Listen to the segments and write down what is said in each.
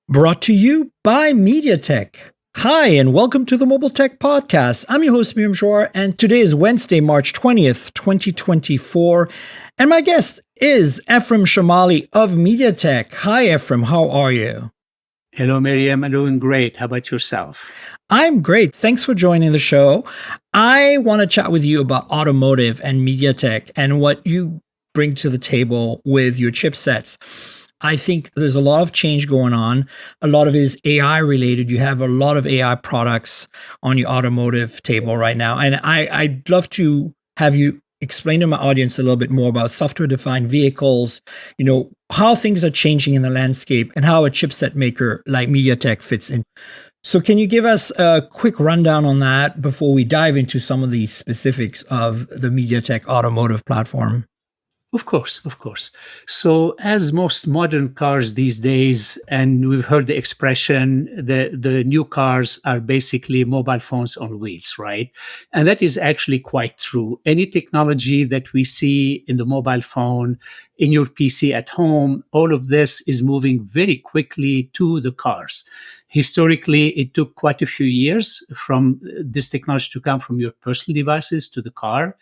Brought to you by MediaTek. Hi, and welcome to the Mobile Tech Podcast. I'm your host, Miriam Joar, and today is Wednesday, March 20th, 2024. And my guest is Ephrem Chemaly of MediaTek. Hi, Ephrem. How are you? Hello, Miriam. I'm doing great. How about yourself? I'm great. Thanks for joining the show. I want to chat with you about automotive and MediaTek and what you bring to the table with your chipsets. I think there's a lot of change going on. A lot of it is AI related. You have a lot of AI products on your automotive table right now. And I'd love to have you explain to my audience a little bit more about software-defined vehicles, how things are changing in the landscape and how a chipset maker like MediaTek fits in. So can you give us a quick rundown on that before we dive into some of the specifics of the MediaTek automotive platform? Of course. So as most modern cars these days, and we've heard the expression, the new cars are basically mobile phones on wheels, right? And that is actually quite true. Any technology that we see in the mobile phone, in your PC at home, all of this is moving very quickly to the cars. Historically, it took quite a few years from this technology to come from your personal devices to the car.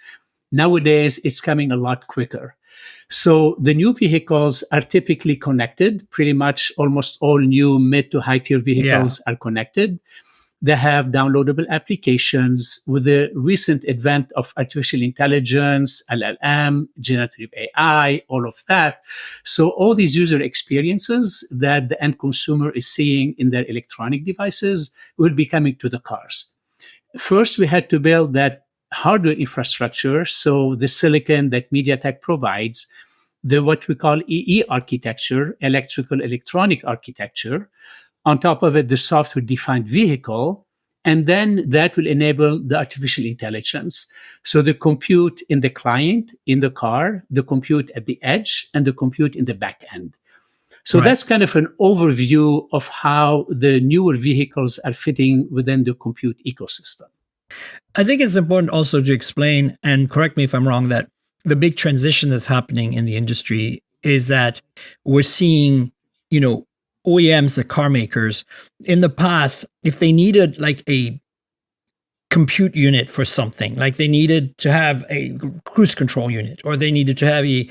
Nowadays, it's coming a lot quicker. So the new vehicles are typically connected. Pretty much almost all new mid to high tier vehicles are connected. They have downloadable applications. With the recent advent of artificial intelligence, LLM, generative AI, all of that. So all these user experiences that the end consumer is seeing in their electronic devices will be coming to the cars. First, we had to build that hardware infrastructure. So the silicon that MediaTek provides, the what we call EE architecture, electrical electronic architecture. On top of it, the software defined vehicle. And then that will enable the artificial intelligence. So the compute in the client, in the car, the compute at the edge, and the compute in the back end. So that's kind of an overview of how the newer vehicles are fitting within the compute ecosystem. I think it's important also to explain, and correct me if I'm wrong, that the big transition that's happening in the industry is that we're seeing, OEMs, the car makers, in the past, if they needed like a compute unit for something, like they needed to have a cruise control unit, or they needed to have a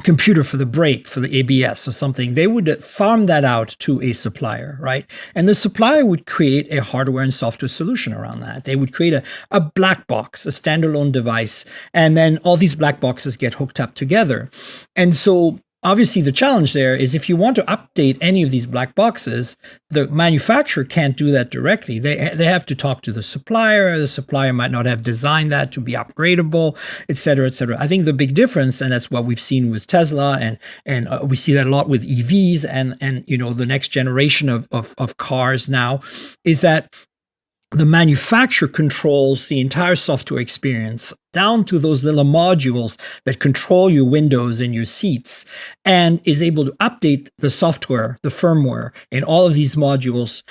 computer for the brake, for the ABS or something, they would farm that out to a supplier, right? And the supplier would create a hardware and software solution around that. They would create a black box, a standalone device, and then all these black boxes get hooked up together. And so obviously the challenge there is if you want to update any of these black boxes, the manufacturer can't do that directly. They have to talk to the supplier. The supplier might not have designed that to be upgradable, et cetera, et cetera. I think the big difference, and that's what we've seen with Tesla, and we see that a lot with EVs and the next generation of cars now, is that the manufacturer controls the entire software experience down to those little modules that control your windows and your seats, and is able to update the software, the firmware, and all of these modules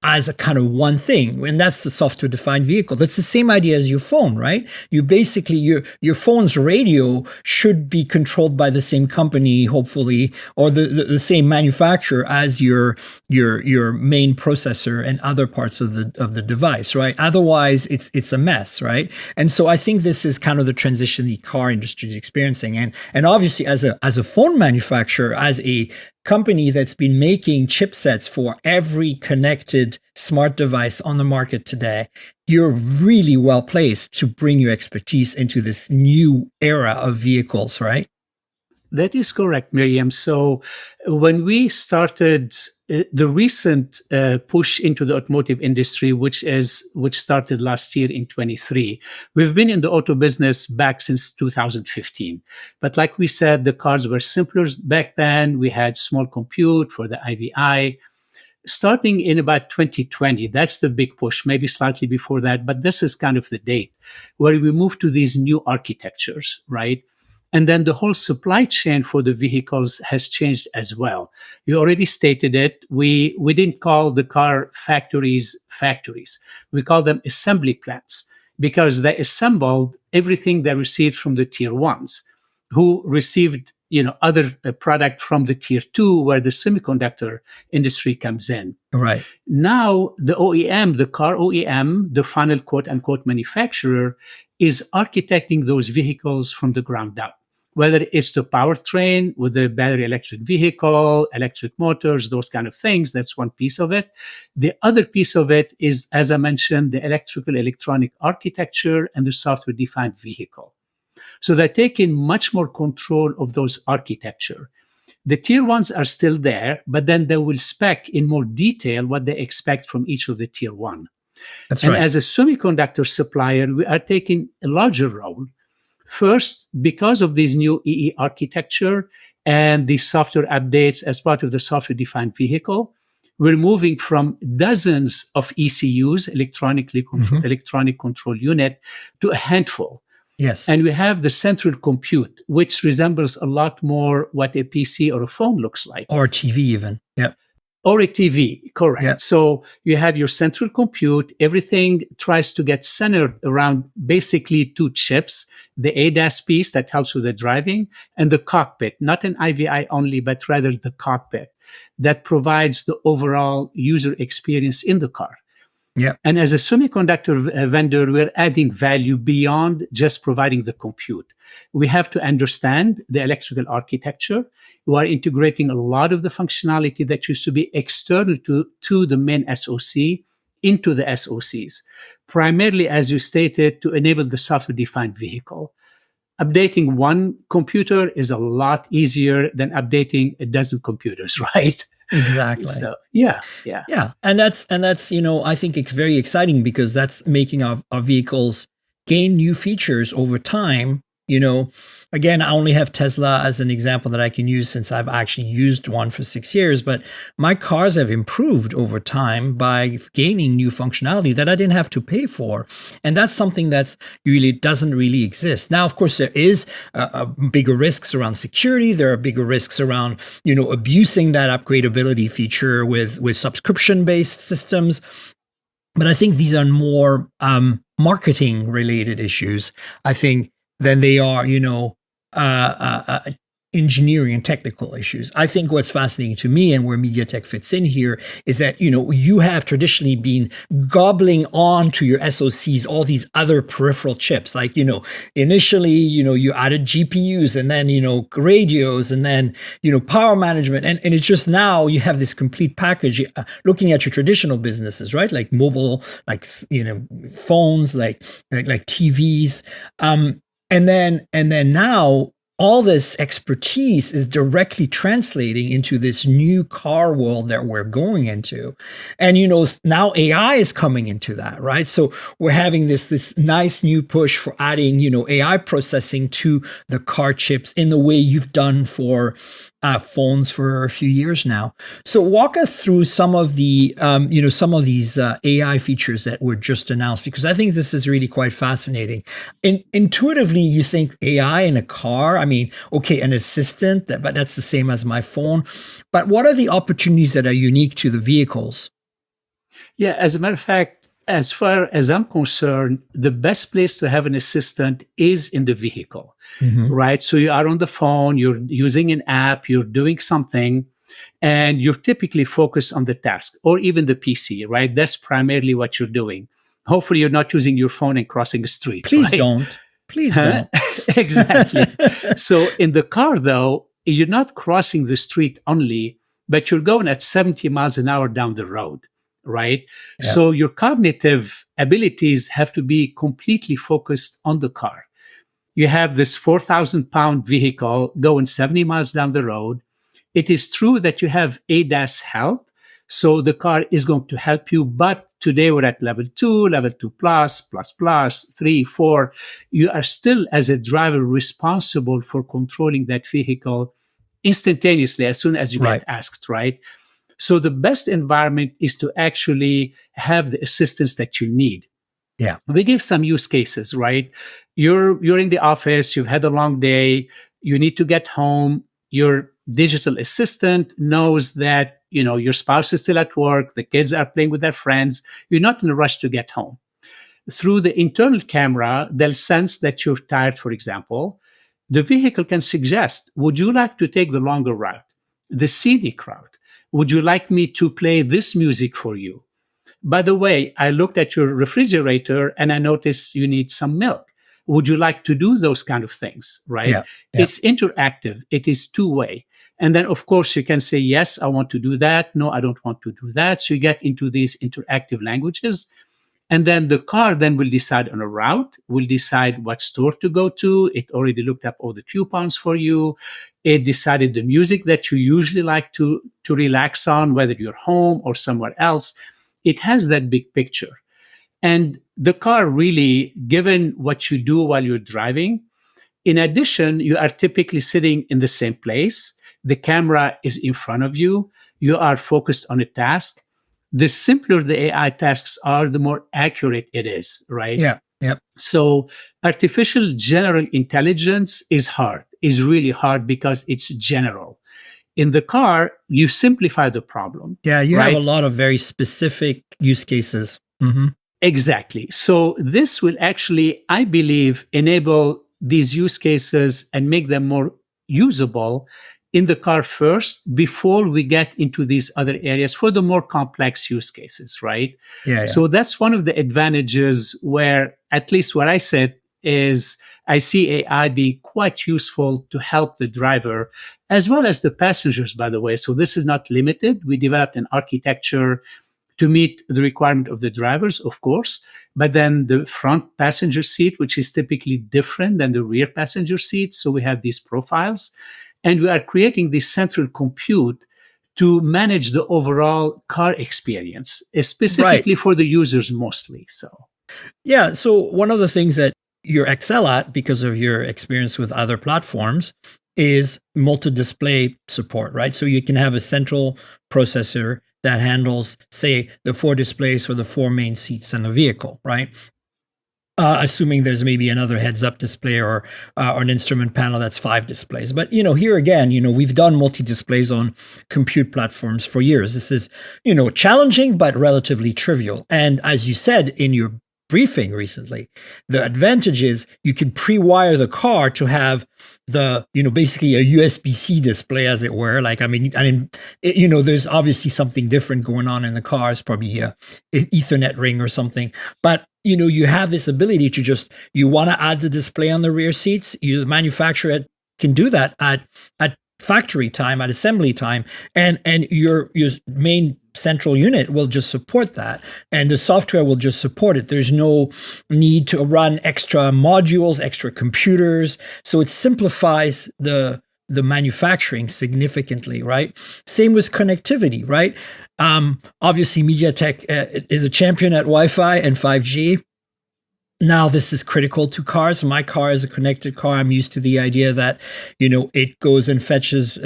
as a kind of one thing. And that's the software-defined vehicle. That's the same idea as your phone, right? You basically, your phone's radio should be controlled by the same company, hopefully, or the same manufacturer as your main processor and other parts of the device, right? Otherwise, it's a mess, right? And so I think this is kind of the transition the car industry is experiencing. And obviously as a phone manufacturer, as a company that's been making chipsets for every connected smart device on the market today, you're really well placed to bring your expertise into this new era of vehicles, right? That is correct, Miriam. So when we started the recent push into the automotive industry, which started last year in 23, we've been in the auto business back since 2015. But like we said, the cars were simpler back then. We had small compute for the IVI. Starting in about 2020, that's the big push, maybe slightly before that, but this is kind of the date where we moved to these new architectures, right? And then the whole supply chain for the vehicles has changed as well. You already stated it. We didn't call the car factories. We call them assembly plants because they assembled everything they received from the tier ones, who received other product from the tier two where the semiconductor industry comes in. Right. Now, the OEM, the car OEM, the final quote unquote manufacturer, is architecting those vehicles from the ground up. Whether it's the powertrain with the battery electric vehicle, electric motors, those kind of things, that's one piece of it. The other piece of it is, as I mentioned, the electrical electronic architecture and the software defined vehicle. So they're taking much more control of those architecture. The tier ones are still there, but then they will spec in more detail what they expect from each of the tier one. That's And right. as a semiconductor supplier, we are taking a larger role. First, because of this new EE architecture and the software updates as part of the software defined vehicle, we're moving from dozens of ECUs, electronic control unit, to a handful. Yes. And we have the central compute, which resembles a lot more what a PC or a phone looks like. Or TV even. Yeah. Or a TV, correct. Yeah. So you have your central compute. Everything tries to get centered around basically two chips, the ADAS piece that helps with the driving and the cockpit, not an IVI only, but rather the cockpit that provides the overall user experience in the car. Yeah. And as a semiconductor vendor, we're adding value beyond just providing the compute. We have to understand the electrical architecture. We are integrating a lot of the functionality that used to be external to the main SoC into the SoCs, primarily, as you stated, to enable the software-defined vehicle. Updating one computer is a lot easier than updating a dozen computers, right? Exactly. So, yeah. And that's, I think it's very exciting because that's making our vehicles gain new features over time. Again, I only have Tesla as an example that I can use since I've actually used one for 6 years, but my cars have improved over time by gaining new functionality that I didn't have to pay for. And that's something that's really doesn't really exist. Now, of course, there is bigger risks around security. There are bigger risks around, abusing that upgradability feature with subscription-based systems. But I think these are more marketing related issues, I think, than they are, engineering and technical issues. I think what's fascinating to me and where MediaTek fits in here is that, you have traditionally been gobbling on to your SoCs all these other peripheral chips. Like, initially, you added GPUs and then, radios and then, power management. And it's just now you have this complete package looking at your traditional businesses, right? Like mobile, like, phones, like TVs. And then now all this expertise is directly translating into this new car world that we're going into. And, now AI is coming into that, right? So we're having this nice new push for adding, AI processing to the car chips in the way you've done for phones for a few years now. So walk us through some of the, some of these AI features that were just announced, because I think this is really quite fascinating. Intuitively, you think AI in a car, okay, an assistant, but that's the same as my phone. But what are the opportunities that are unique to the vehicles? Yeah, as a matter of fact, as far as I'm concerned, the best place to have an assistant is in the vehicle, right? So you are on the phone, you're using an app, you're doing something, and you're typically focused on the task or even the PC, right? That's primarily what you're doing. Hopefully, you're not using your phone and crossing a street. Please right? don't. Please don't. Exactly. So in the car, though, you're not crossing the street only, but you're going at 70 miles an hour down the road, right? Yeah. So your cognitive abilities have to be completely focused on the car. You have this 4,000-pound vehicle going 70 miles down the road. It is true that you have ADAS help. So the car is going to help you. But today we're at level 2, level 2 plus, 3, 4. You are still, as a driver, responsible for controlling that vehicle instantaneously as soon as you get asked, right? So the best environment is to actually have the assistance that you need. Yeah. We give some use cases, right? You're in the office, you've had a long day, you need to get home. Your digital assistant knows that, your spouse is still at work, the kids are playing with their friends. You're not in a rush to get home. Through the internal camera, they'll sense that you're tired, for example. the vehicle can suggest, would you like to take the longer route, the scenic route? Would you like me to play this music for you? By the way, I looked at your refrigerator and I noticed you need some milk. Would you like to do those kind of things, right? Yeah. Yeah. It's interactive. It is two-way. And then, of course, you can say, yes, I want to do that. No, I don't want to do that. So you get into these interactive languages. And then the car then will decide on a route, will decide what store to go to. It already looked up all the coupons for you. It decided the music that you usually like to relax on, whether you're home or somewhere else. It has that big picture. And the car really, given what you do while you're driving, in addition, you are typically sitting in the same place. The camera is in front of you. You are focused on a task. The simpler the AI tasks are, the more accurate it is, right? Yeah. Yeah. So artificial general intelligence is really hard because it's general. In the car, you simplify the problem. Yeah. You right? have a lot of very specific use cases. Mm-hmm. Exactly. So this will actually, I believe, enable these use cases and make them more usable in the car first before we get into these other areas for the more complex use cases, right? Yeah. So that's one of the advantages where, at least what I said is, I see AI being quite useful to help the driver as well as the passengers, by the way. So this is not limited. We developed an architecture to meet the requirement of the drivers, of course, but then the front passenger seat, which is typically different than the rear passenger seat. So we have these profiles, and we are creating this central compute to manage the overall car experience, specifically for the users mostly. So, yeah. So one of the things that you excel at because of your experience with other platforms is multi-display support, right? So you can have a central processor that handles, say, the 4 displays for the 4 main seats in the vehicle, right? Assuming there's maybe another heads-up display or an instrument panel that's 5 displays. But here again, we've done multi-displays on compute platforms for years. This is challenging but relatively trivial. And as you said in your briefing recently, the advantage is you can pre-wire the car to have the basically a USB-C display, as it were. Like there's obviously something different going on in the car. It's probably a Ethernet ring or something, but you have this ability to you want to add the display on the rear seats. The manufacturer can do that at factory time, at assembly time, and your main central unit will just support that, and the software will just support it. There's no need to run extra modules, extra computers, so it simplifies the manufacturing significantly, right? Same with connectivity, right? Obviously, MediaTek is a champion at Wi-Fi and 5G. Now, this is critical to cars. My car is a connected car. I'm used to the idea that, it goes and fetches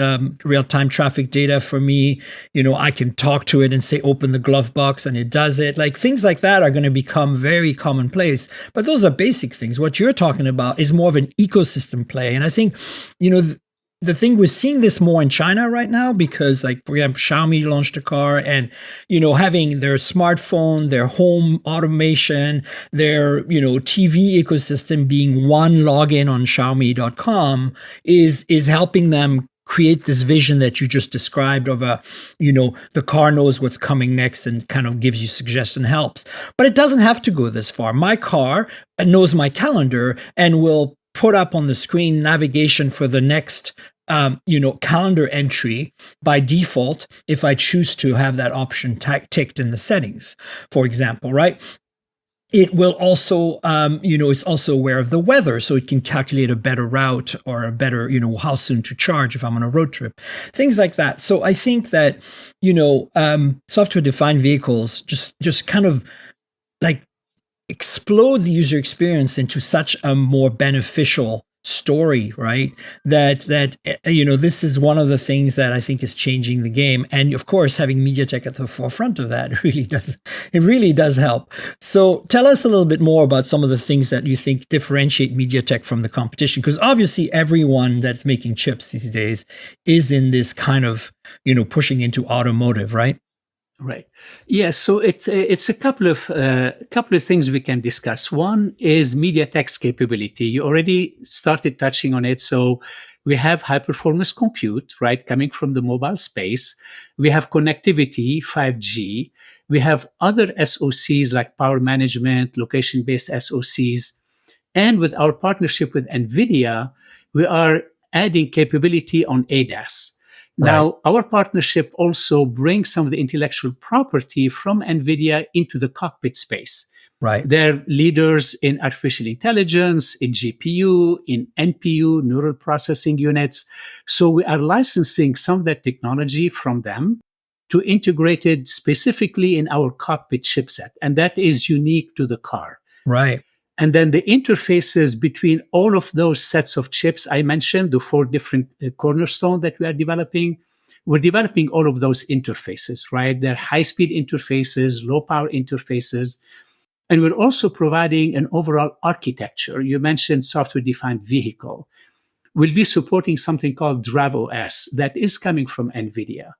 real-time traffic data for me. I can talk to it and say, open the glove box, and it does it. Like, things like that are going to become very commonplace. But those are basic things. What you're talking about is more of an ecosystem play. And I think, the thing, we're seeing this more in China right now because, like, for example, Xiaomi launched a car, and having their smartphone, their home automation, their TV ecosystem being one login on Xiaomi.com is helping them create this vision that you just described of the car knows what's coming next and kind of gives you suggestion, helps. But it doesn't have to go this far. My car knows my calendar and will put up on the screen navigation for the next calendar entry by default if I choose to have that option ticked in the settings, for example, right? It will also, it's also aware of the weather, so it can calculate a better route or a better, how soon to charge if I'm on a road trip, things like that. So I think that, software-defined vehicles just kind of like explode the user experience into such a more beneficial story, right? That this is one of the things that I think is changing the game. And of course, having MediaTek at the forefront of that really does help. So tell us a little bit more about some of the things that you think differentiate MediaTek from the competition, because obviously everyone that's making chips these days is in this kind of, pushing into automotive, right? Right. Yeah. So it's a couple of things we can discuss. One is MediaTek's capability. You already started touching on it. So we have high performance compute, right, coming from the mobile space. We have connectivity, 5G. We have other SoCs like power management, location based SoCs. And with our partnership with NVIDIA, we are adding capability on ADAS. Right. Now, our partnership also brings some of the intellectual property from NVIDIA into the cockpit space. Right. They're leaders in artificial intelligence, in GPU, in NPU, neural processing units. So we are licensing some of that technology from them to integrate it specifically in our cockpit chipset. And that is unique to the car. Right. And then the interfaces between all of those sets of chips I mentioned, the four different cornerstones that we are developing, we're developing all of those interfaces, right? They're high speed interfaces, low power interfaces. And we're also providing an overall architecture. You mentioned software defined vehicle. We'll be supporting something called DriveOS that is coming from NVIDIA.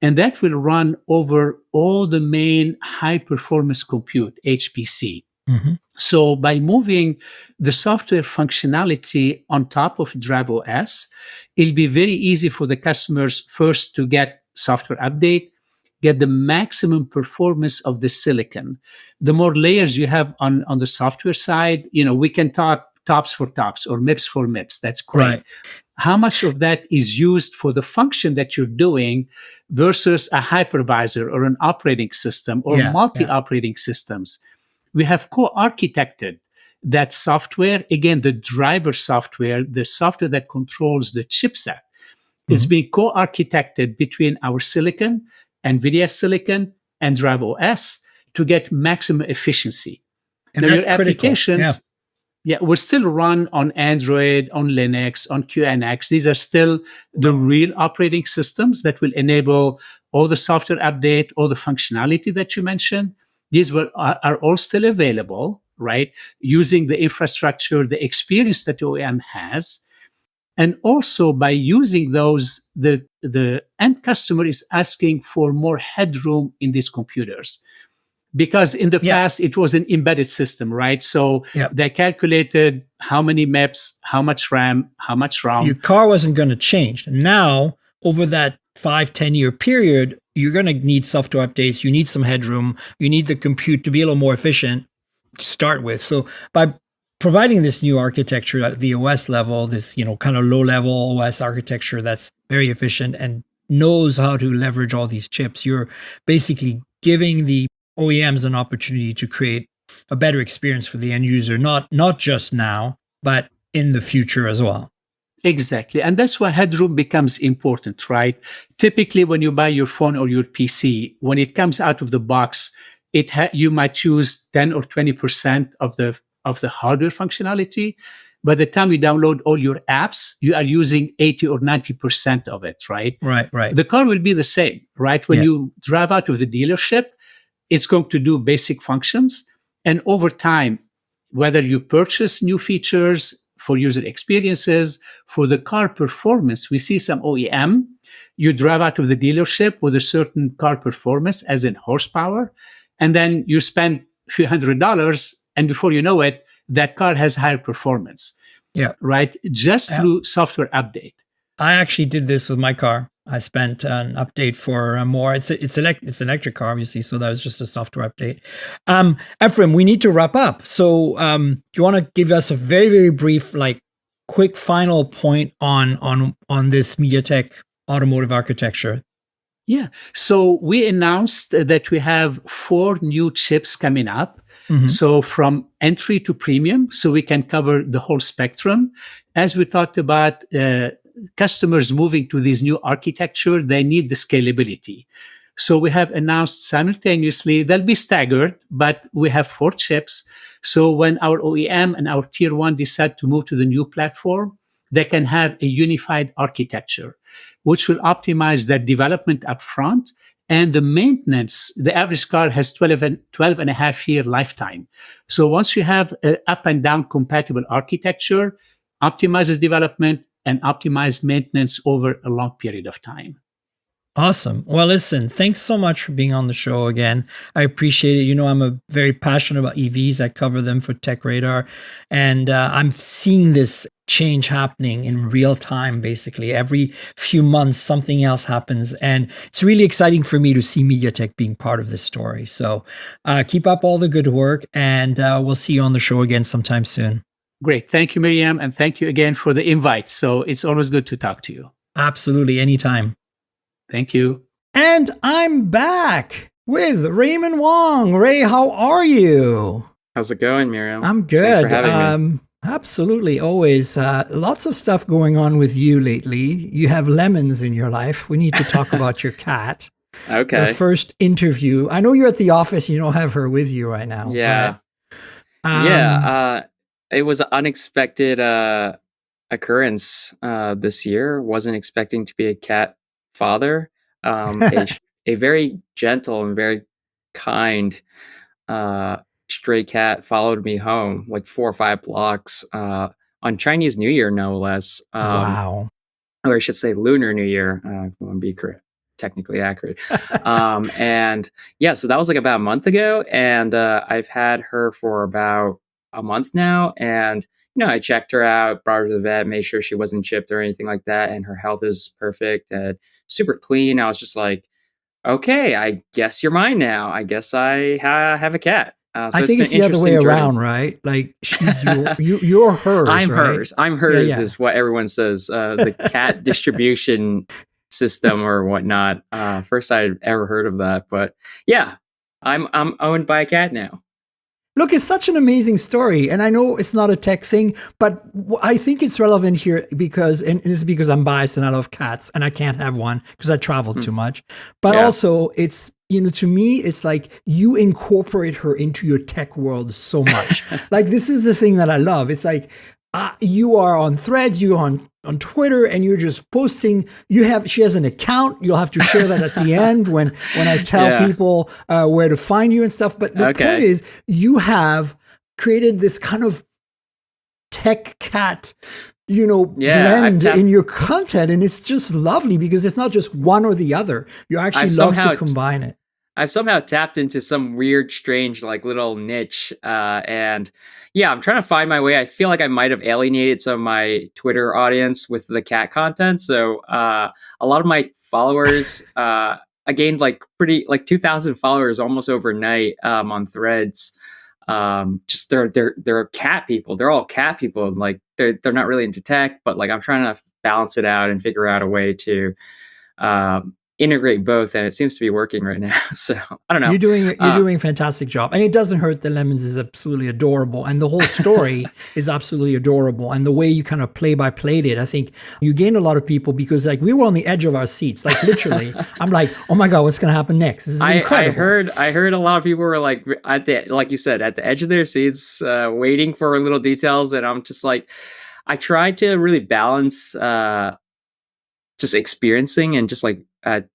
And that will run over all the main high performance compute, HPC. Mm-hmm. So by moving the software functionality on top of DriveOS, it'll be very easy for the customers first to get software update, get the maximum performance of the silicon. The more layers you have on the software side, we can talk tops for tops or MIPS for MIPS. That's great. Right. How much of that is used for the function that you're doing versus a hypervisor or an operating system or Yeah. multi-operating systems? We have co-architected that software. Again, the driver software, the software that controls the chipset, is being co-architected between our silicon, NVIDIA silicon, and DriveOS to get maximum efficiency. And Now, that's your critical. applications, will still run on Android, on Linux, on QNX. These are still the real operating systems that will enable all the software update, all the functionality that you mentioned. These are all still available, right? Using the infrastructure, the experience that OEM has. And also by using those, the end customer is asking for more headroom in these computers. Because in the past, it was an embedded system, right? So they calculated how many MIPS, how much RAM, how much ROM. Your car wasn't going to change. Now, over that 5-10 year period, you're going to need software updates. You need some headroom. You need the compute to be a little more efficient to start with. So by providing this new architecture at the OS level, this kind of low level OS architecture that's very efficient and knows how to leverage all these chips, you're basically giving the OEMs an opportunity to create a better experience for the end user, not just now, but in the future as well. Exactly. And that's why headroom becomes important, right? Typically, when you buy your phone or your PC, when it comes out of the box, you might use 10 or 20% of the hardware functionality. By the time you download all your apps, you are using 80 or 90% of it, right? Right. The car will be the same, right? When you drive out of the dealership, it's going to do basic functions. And over time, whether you purchase new features for user experiences, for the car performance, we see some OEM, you drive out of the dealership with a certain car performance, as in horsepower, and then you spend a few $100s, and before you know it, that car has higher performance. Right? Just through software update. I actually did this with my car. I spent an update for more. It's an electric car, obviously, so that was just a software update. Ephrem, we need to wrap up. So, do you want to give us a very, very brief, quick final point on this MediaTek automotive architecture? Yeah. So we announced that we have 4 new chips coming up. Mm-hmm. So from entry to premium, so we can cover the whole spectrum. As we talked about, customers moving to this new architecture, they need the scalability. So we have announced simultaneously, they'll be staggered, but we have 4 chips. So when our OEM and our tier 1 decide to move to the new platform, they can have a unified architecture, which will optimize their development upfront and the maintenance. The average car has 12 and a half year lifetime. So once you have an up and down compatible architecture, optimizes development and optimize maintenance over a long period of time. Awesome. Well, listen, thanks so much for being on the show again. I appreciate it. You know, I'm a very passionate about EVs. I cover them for Tech Radar, and I'm seeing this change happening in real time. Basically, every few months, something else happens, and it's really exciting for me to see MediaTek being part of this story. So, keep up all the good work, and we'll see you on the show again sometime soon. Great. Thank you, Miriam. And thank you again for the invite. So it's always good to talk to you. Absolutely, anytime. Thank you. And I'm back with Raymond Wong. Ray, how are you? How's it going, Miriam? I'm good. Thanks for having me. Absolutely, always. Lots of stuff going on with you lately. You have lemons in your life. We need to talk about your cat. Okay. The first interview. I know you're at the office. You don't have her with you right now. Yeah. But, It was an unexpected occurrence this year. Wasn't expecting to be a cat father. A very gentle and very kind stray cat followed me home like 4 or 5 blocks on Chinese New Year, no less. wow. Or I should say Lunar New Year. If I want to be technically accurate. And yeah, so that was like about a month ago, and I've had her for about a month now, and I checked her out, brought her to the vet, made sure she wasn't chipped or anything like that, and her health is perfect and super clean. I was just like, okay, I guess you're mine now. I guess I have a cat. So I think it's the other way around, right? Like she's you're hers. I'm right? hers. I'm hers Yeah. is what everyone says. The cat distribution system or whatnot. First I'd ever heard of that, but yeah, I'm owned by a cat now. Look, it's such an amazing story. And I know it's not a tech thing, but I think it's relevant here because, and this is because I'm biased and I love cats and I can't have one because I travel too much. But also it's, to me, it's like you incorporate her into your tech world so much. Like this is the thing that I love. It's like you are on Threads, you're on Twitter, and you're just posting. She has an account. You'll have to share that at the end when I tell people where to find you and stuff. But the point is, you have created this kind of tech cat, blend in your content, and it's just lovely because it's not just one or the other. You actually love to combine it. I've somehow tapped into some weird, strange, like little niche. And yeah, I'm trying to find my way. I feel like I might have alienated some of my Twitter audience with the cat content. So a lot of my followers, I gained like 2,000 followers almost overnight on Threads. Just they're cat people. They're all cat people. Like they're not really into tech, but like I'm trying to balance it out and figure out a way to integrate both, and it seems to be working right now. So I don't know. You're doing a fantastic job, and it doesn't hurt. The lemons is absolutely adorable, and the whole story is absolutely adorable. And the way you kind of play by played it, I think you gained a lot of people because like we were on the edge of our seats, like literally. I'm like, oh my god, what's going to happen next? This is incredible. I heard a lot of people were like like you said, at the edge of their seats, waiting for little details, and I'm just like, I tried to really balance just experiencing and just like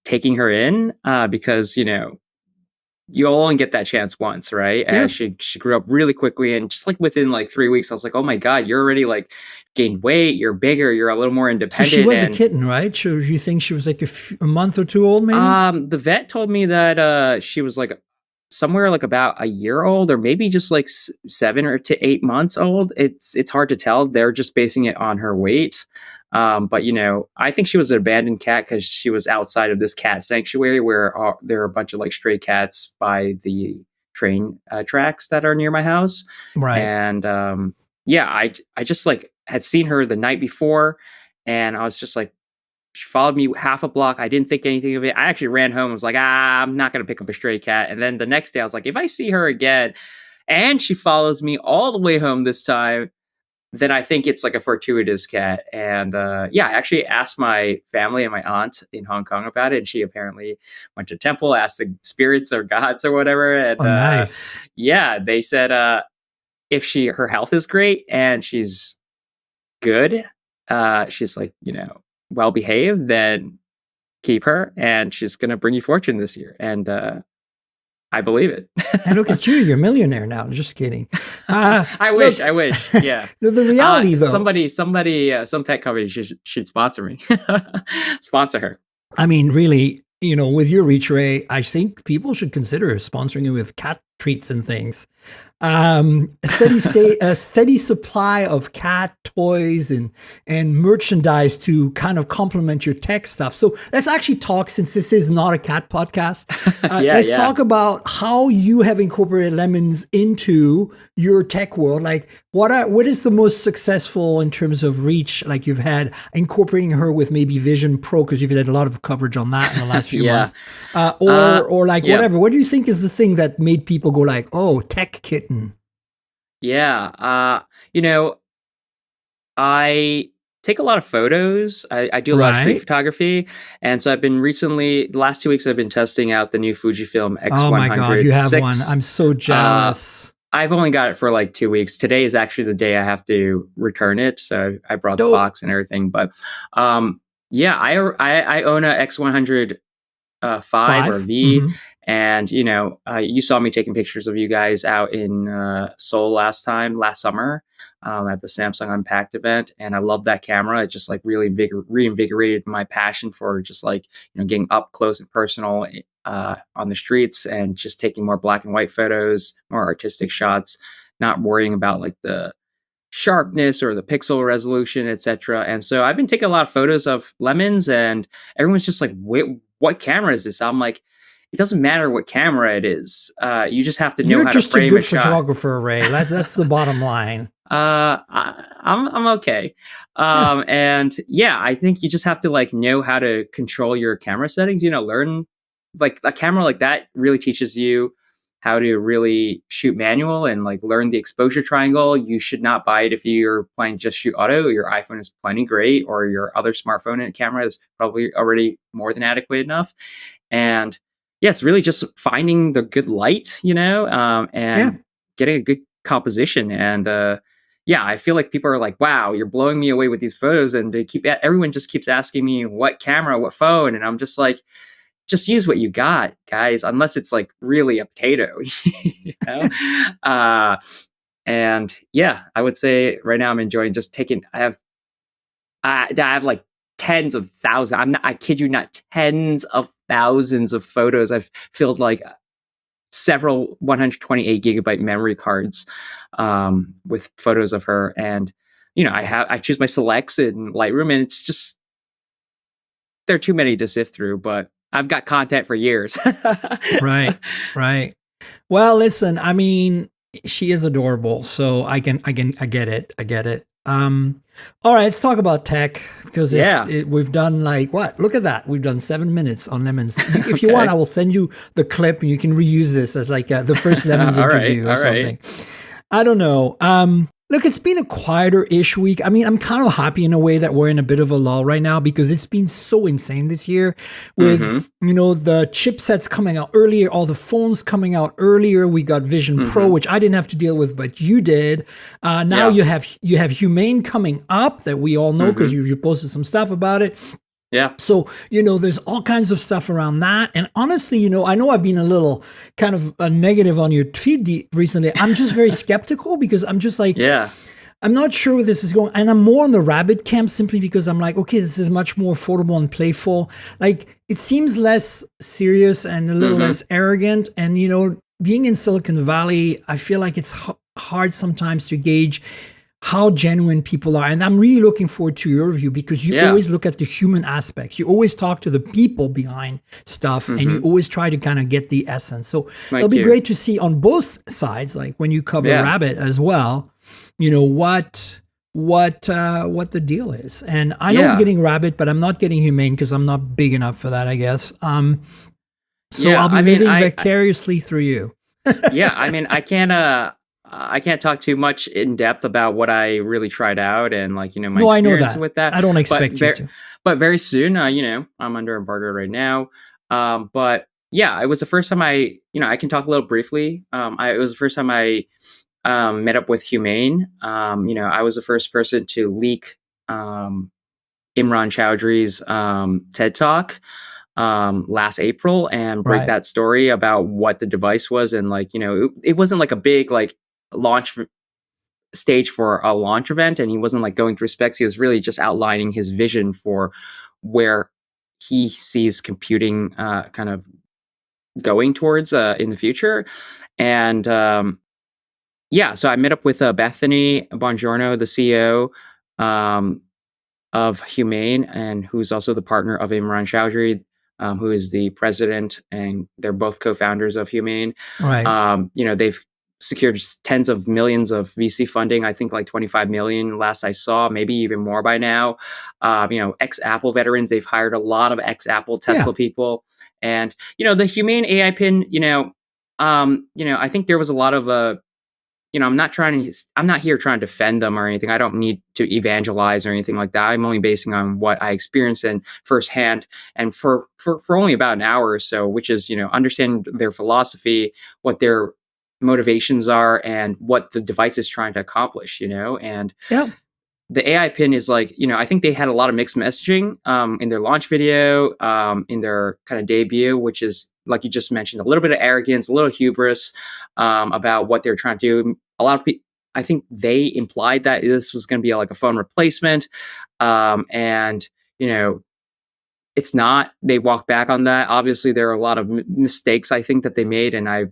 taking her in because you only get that chance once, right? Yeah. And she grew up really quickly, and just like within like 3 weeks I was like, oh my god, you're already like gained weight, you're bigger, you're a little more independent. So she was a kitten, right? So you think she was like a month or two old, maybe? The vet told me that she was like somewhere like about a year old, or maybe just like 7 to 8 months old. It's hard to tell. They're just basing it on her weight. But I think she was an abandoned cat because she was outside of this cat sanctuary where there are a bunch of like stray cats by the train tracks that are near my house. Right. And I just like had seen her the night before, and I was just like, she followed me half a block. I didn't think anything of it. I actually ran home. I was like, I'm not going to pick up a stray cat. And then the next day I was like, if I see her again and she follows me all the way home this time, then I think it's like a fortuitous cat. And I actually asked my family and my aunt in Hong Kong about it. And she apparently went to temple, asked the spirits or gods or whatever. And nice. They said if her health is great and she's good, she's like, well behaved, then keep her, and she's going to bring you fortune this year. And I believe it. And look at you, you're a millionaire now. Just kidding. I wish. Yeah. The reality though. Somebody, some pet company should sponsor me. Sponsor her. I mean, really, with your reach, Ray, I think people should consider sponsoring you with cat treats and things. A steady supply of cat toys and merchandise to kind of complement your tech stuff. So let's actually talk, since this is not a cat podcast. Let's talk about how you have incorporated Lemons into your tech world. Like, what is the most successful in terms of reach? Like, you've had incorporating her with maybe Vision Pro, because you've had a lot of coverage on that in the last few months, or whatever. What do you think is the thing that made people go like, "Oh, tech kitten"? Yeah. I take a lot of photos. I do a lot of street photography. And so I've been recently, the last 2 weeks, I've been testing out the new Fujifilm X100. Oh my God, you have one. I'm so jealous. I've only got it for like 2 weeks. Today is actually the day I have to return it. So I brought the box and everything. But I own a X100 5 or V. Mm-hmm. And, you saw me taking pictures of you guys out in Seoul last summer at the Samsung Unpacked event. And I love that camera. It just like really reinvigorated my passion for just like, getting up close and personal on the streets and just taking more black and white photos, more artistic shots, not worrying about like the sharpness or the pixel resolution, etc. And so I've been taking a lot of photos of Lemons, and everyone's just like, wait, what camera is this? I'm like, it doesn't matter what camera it is. You just have to know how to frame a shot. You're just a good photographer, Ray. That's the bottom line. I'm okay. And I think you just have to like know how to control your camera settings. Learn, like, a camera like that really teaches you how to really shoot manual and like learn the exposure triangle. You should not buy it if you're playing just shoot auto. Your iPhone is plenty great, or your other smartphone and camera is probably already more than adequate enough. And it's really just finding the good light, and getting a good composition. And I feel like people are like, wow, you're blowing me away with these photos. And everyone just keeps asking me what camera, what phone. And I'm just like, just use what you got, guys, unless it's like really a potato, and I would say right now I'm enjoying just taking, I have like tens of thousands. I kid you not, tens of thousands of photos. I've filled like several 128 gigabyte memory cards with photos of her. And, I choose my selects in Lightroom, and it's just, there are too many to sift through, but I've got content for years. Right. Well, listen, I mean, she is adorable, so I get it. All right, let's talk about tech, because we've done like what? Look at that. We've done 7 minutes on Lemons. If you want, I will send you the clip and you can reuse this as like the first Lemons interview or something. I don't know. Look, it's been a quieter-ish week. I mean, I'm kind of happy in a way that we're in a bit of a lull right now, because it's been so insane this year with, the chipsets coming out earlier, all the phones coming out earlier. We got Vision Pro, which I didn't have to deal with, but you did. Now you have Humane coming up that we all know, because you posted some stuff about it. Yeah. So, there's all kinds of stuff around that. And honestly, I know I've been a little kind of negative on your feed recently. I'm just very skeptical, because I'm just like, I'm not sure where this is going. And I'm more on the rabbit camp, simply because I'm like, okay, this is much more affordable and playful. Like, it seems less serious and a little less arrogant. And, being in Silicon Valley, I feel like it's hard sometimes to gauge how genuine people are. And I'm really looking forward to your review, because you always look at the human aspects. You always talk to the people behind stuff, and you always try to kind of get the essence. So it'll be great to see on both sides, like when you cover Rabbit as well, what the deal is. And I know I'm getting Rabbit, but I'm not getting Humane because I'm not big enough for that, I guess. So I'll be living vicariously through you. I mean, I can't talk too much in depth about what I really tried out and my experience with that. I don't expect you to. But very soon, I'm under embargo right now. But it was the first time I can talk a little briefly. It was the first time I met up with Humane. I was the first person to leak Imran Chowdhury's TED Talk last April and break that story about what the device was. And it wasn't like a big launch stage for a launch event, and he wasn't going through specs. He was really just outlining his vision for where he sees computing kind of going towards in the future. And yeah, so I met up with Bethany Bongiorno, the CEO of Humane, and who's also the partner of Imran Chowdhury, who is the president, and they're both co-founders of Humane. Right. They've secured tens of millions of VC funding. I think like 25 million last I saw, maybe even more by now. Ex-Apple veterans, they've hired a lot of ex-Apple Tesla people. And, the Humane AI pin, I think there was a lot of I'm not here trying to defend them or anything. I don't need to evangelize or anything like that. I'm only basing on what I experienced in firsthand, and for only about an hour or so, which is, understand their philosophy, what their motivations are, and what the device is trying to accomplish, and the AI pin is like, I think they had a lot of mixed messaging in their launch video, in their kind of debut, which is, like you just mentioned, a little bit of arrogance, a little hubris about what they're trying to do. A lot of people, I think they implied that this was going to be like a phone replacement. And, it's not. They walked back on that. Obviously, there are a lot of mistakes, I think, that they made. And I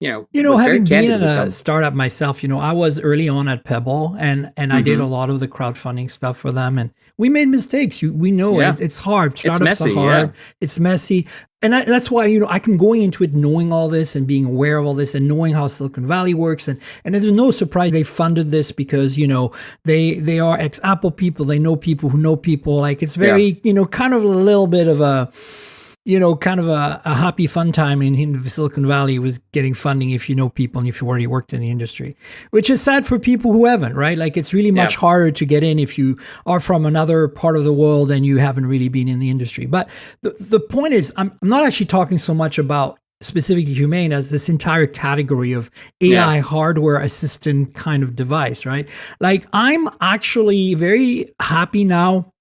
having been in a startup myself, I was early on at Pebble, and I did a lot of the crowdfunding stuff for them, and we made mistakes. We know it's hard. Startups are hard. It's messy. And that's why, I can going into it knowing all this and being aware of all this and knowing how Silicon Valley works. And there's no surprise they funded this because, they are ex-Apple people. They know people who know people. Like, it's very, kind of a little bit of a, kind of a happy fun time in Silicon Valley was getting funding if you know people and if you already worked in the industry, which is sad for people who haven't, right? Like, it's really much harder to get in if you are from another part of the world and you haven't really been in the industry. But the point is, I'm not actually talking so much about specifically Humane as this entire category of AI hardware assistant kind of device, right? Like, I'm actually very happy now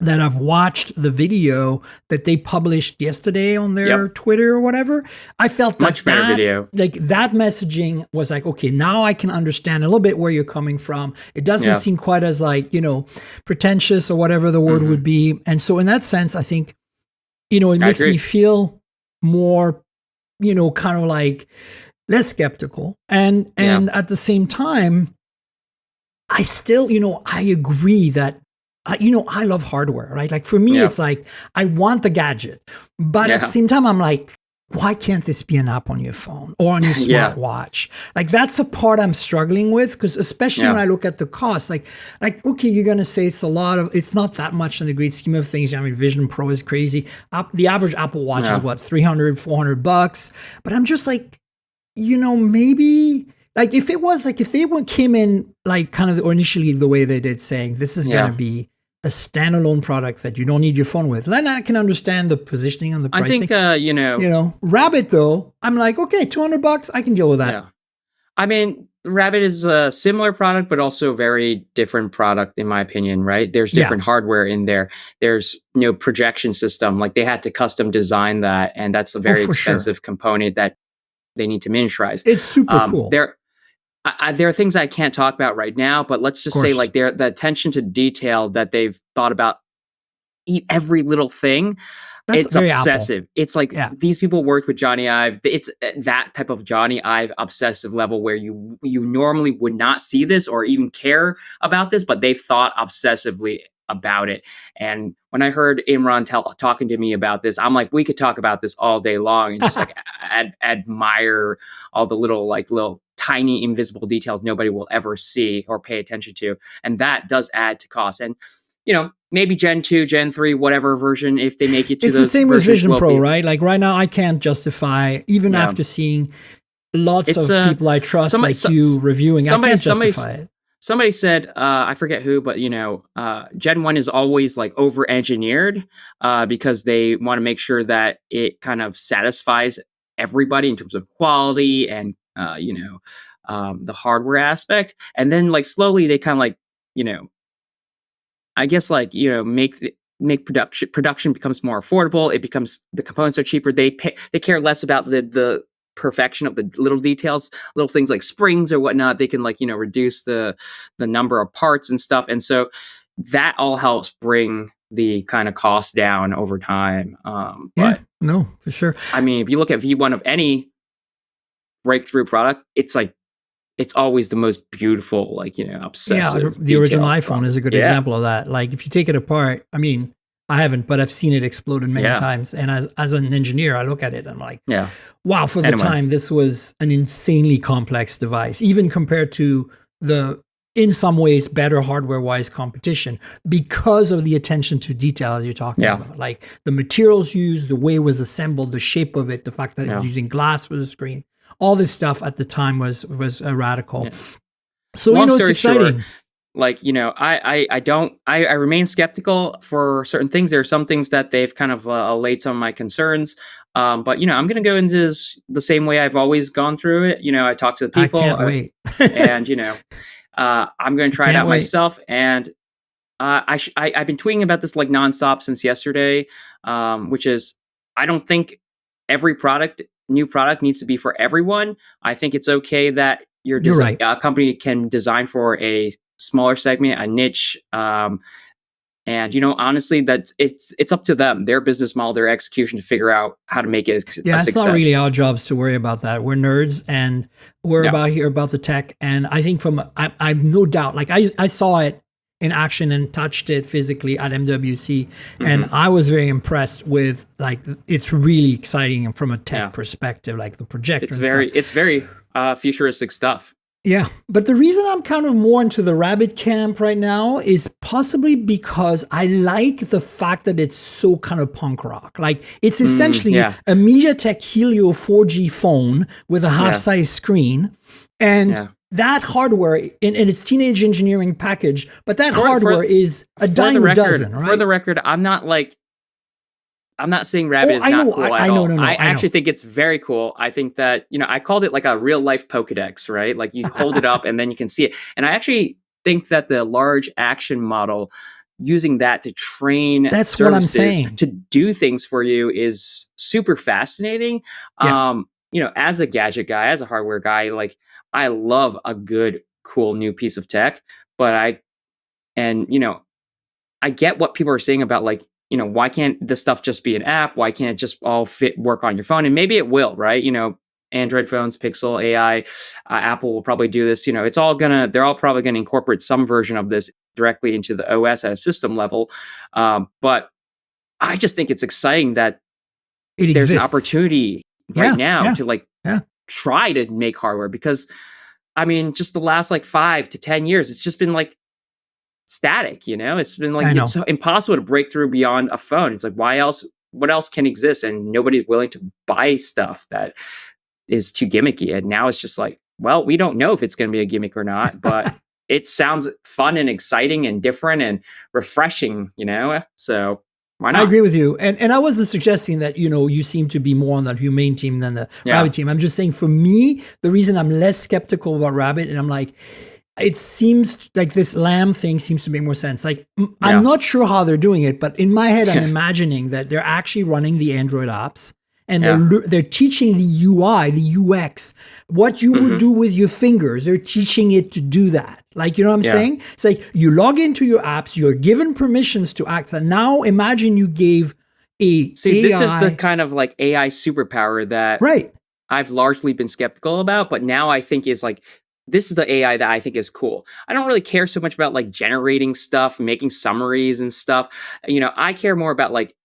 that I've watched the video that they published yesterday on their Twitter or whatever. I felt much better video. Like, that messaging was like, okay, now I can understand a little bit where you're coming from. It doesn't seem quite as like, pretentious or whatever the word would be. And so in that sense, I think, it makes me feel more, kind of like less skeptical. And at the same time, I still, I agree that I love hardware, right? Like, for me, it's like, I want the gadget, but at the same time, I'm like, why can't this be an app on your phone or on your smartwatch? Like, that's the part I'm struggling with, because especially when I look at the cost, like, okay, you're going to say it's not that much in the great scheme of things. I mean, Vision Pro is crazy. The average Apple Watch is what, $300, $400? But I'm just like, maybe... Like, if they came in like kind of or initially the way they did, saying this is going to be a standalone product that you don't need your phone with, then I can understand the positioning and the pricing. I think, Rabbit though, I'm like, okay, $200, I can deal with that. Yeah. I mean, Rabbit is a similar product, but also a very different product, in my opinion, right? There's different hardware in there. There's projection system. Like, they had to custom design that, and that's a very expensive component that they need to miniaturize. It's super cool. There are things I can't talk about right now, but let's just say, like, the attention to detail that they've thought about every little thing. It's obsessive. Apple. It's like these people worked with Johnny Ive. It's that type of Johnny Ive obsessive level where you normally would not see this or even care about this, but they've thought obsessively about it. And when I heard Imran talking to me about this, I'm like, we could talk about this all day long and just like admire all the little tiny invisible details nobody will ever see or pay attention to. And that does add to cost. And, maybe Gen 2, Gen 3, whatever version, if they make it to it's the same with Vision Pro, right? Like, right now, I can't justify, even after seeing lots of people I trust, you reviewing, I can't justify it. Somebody said, I forget who, but Gen 1 is always like over engineered because they want to make sure that it kind of satisfies everybody in terms of quality and the hardware aspect. And then like slowly they kind of like, I guess like, make production becomes more affordable. It becomes, the components are cheaper. They care less about the perfection of the little details, little things like springs or whatnot. They can like, reduce the number of parts and stuff. And so that all helps bring the kind of cost down over time. Yeah, But no, for sure. I mean, if you look at V1 of any breakthrough product, it's like it's always the most beautiful, like, you know, obsessive. The original detailed iPhone product. is a good Yeah. example of that. Like if you take it apart, I mean, I haven't, but I've seen it exploded many Yeah. times. And as an engineer, I look at it and I'm like, Yeah. wow, for the Anyway. time, this was an insanely complex device, even compared to the, in some ways, better hardware-wise competition because of the attention to detail that you're talking Yeah. about. Like the materials used, the way it was assembled, the shape of it, the fact that it was Yeah. using glass for the screen. All this stuff at the time was radical. Yeah. So, Long you know, it's story exciting. short, like, you know, I remain skeptical for certain things. There are some things that they've kind of allayed some of my concerns. But, you know, I'm going to go into this the same way I've always gone through it. You know, I talk to the people. I can't wait. And, you know, I'm going to try it Can't out wait. myself. And I've been tweeting about this like nonstop since yesterday, which is I don't think every new product needs to be for everyone. I think it's okay that You're right. a company can design for a smaller segment, a niche. And, you know, honestly, that's it's up to them, their business model, their execution to figure out how to make it a Yeah, success. it's not really our jobs to worry about that. We're nerds and we're about the tech. And I think I've no doubt, like I saw it in action and touched it physically at MWC. And I was very impressed with, like, it's really exciting from a tech perspective, like the projector. It's very futuristic stuff. Yeah, but the reason I'm kind of more into the Rabbit camp right now is possibly because I like the fact that it's so kind of punk rock. Like it's essentially a MediaTek Helio 4G phone with a half-size screen, and that hardware in its teenage engineering package. But that hardware is a dime a dozen, right? For the record, I'm not saying Rabbit is not cool at all. I actually think it's very cool. I think that, you know, I called it like a real life Pokedex, right? Like you hold it up and then you can see it. And I actually think that the large action model, using that to train services to do things for you is super fascinating. You know, as a gadget guy, as a hardware guy, like I love a good, cool new piece of tech, but you know, I get what people are saying about, like, you know, why can't this stuff just be an app? Why can't it just all work on your phone? And maybe it will, right? You know, Android phones, Pixel, AI, Apple will probably do this. You know, they're all probably going to incorporate some version of this directly into the OS at a system level. But I just think it's exciting that there's an opportunity right now to try to make hardware, because I mean, just the last like 5 to 10 years, it's just been like static, you know. It's been like it's so impossible to break through beyond a phone. It's like, what else can exist? And nobody's willing to buy stuff that is too gimmicky. And now it's just like, well, we don't know if it's going to be a gimmick or not, but it sounds fun and exciting and different and refreshing, you know. So why not? I agree with you. And I wasn't suggesting that, you know, you seem to be more on that Humane team than the Rabbit team. I'm just saying, for me, the reason I'm less skeptical about Rabbit, and I'm like, it seems like this Lamb thing seems to make more sense. Like, I'm not sure how they're doing it, but in my head, I'm imagining that they're actually running the Android apps, and they're teaching the UI, the UX, what you would do with your fingers. They're teaching it to do that. Like, you know what I'm saying? It's like you log into your apps, you're given permissions to act. And now imagine you gave this is the kind of like AI superpower that I've largely been skeptical about, but now I think is like, this is the AI that I think is cool. I don't really care so much about like generating stuff, making summaries and stuff. You know, I care more about like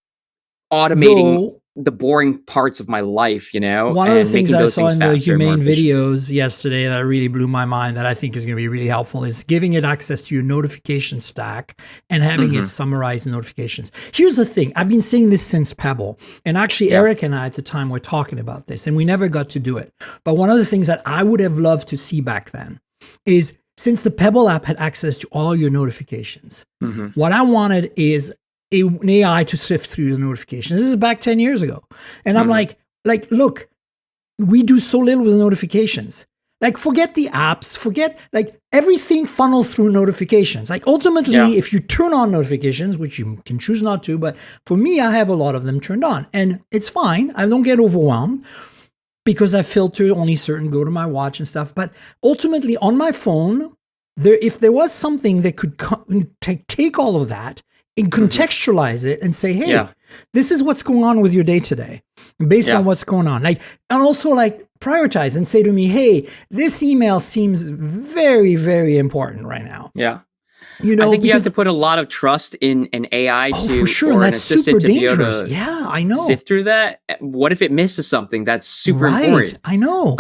automating the boring parts of my life, you know. One of the things I saw in the Humane videos yesterday that really blew my mind, that I think is going to be really helpful, is giving it access to your notification stack and having it summarize notifications. Here's the thing. I've been saying this since Pebble. And actually, Eric and I at the time were talking about this, and we never got to do it. But one of the things that I would have loved to see back then is, since the Pebble app had access to all your notifications, what I wanted is an AI to sift through the notifications. This is back 10 years ago. And I'm like, look, we do so little with notifications. Like, forget the apps, like everything funnels through notifications. Like, ultimately, if you turn on notifications, which you can choose not to, but for me, I have a lot of them turned on, and it's fine. I don't get overwhelmed because I filter only certain, go to my watch and stuff. But ultimately, on my phone, if there was something that could take all of that, and contextualize it and say, hey, Yeah. this is what's going on with your day today based on what's going on. Like, and also like prioritize and say to me, hey, this email seems very, very important right now. Yeah. You know, I think you have because to put a lot of trust in an AI for sure, or and an that's super assistant to be able dangerous. to Yeah, I know. sift through that. What if it misses something that's super Right, important? I know.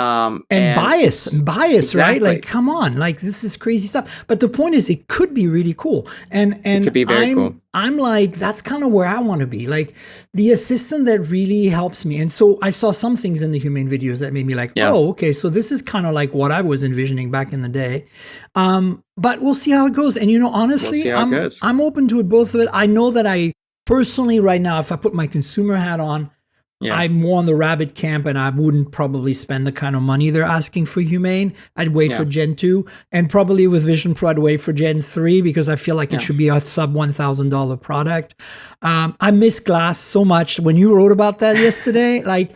And bias, right? Like, come on, like this is crazy stuff. But the point is, it could be really cool. And It could be very cool. I'm like, that's kind of where I want to be. Like the assistant that really helps me. And so I saw some things in the Humane videos that made me like, oh, okay, so this is kind of like what I was envisioning back in the day. But we'll see how it goes. And you know, honestly, I'm open to it, both of it. I know that I personally right now, if I put my consumer hat on, I'm more on the rabbit camp, and I wouldn't probably spend the kind of money they're asking for Humane. I'd wait for Gen 2, and probably with Vision Pro, I'd wait for Gen 3 because I feel like it should be a sub $1,000 product. I miss glass so much. When you wrote about that yesterday, like,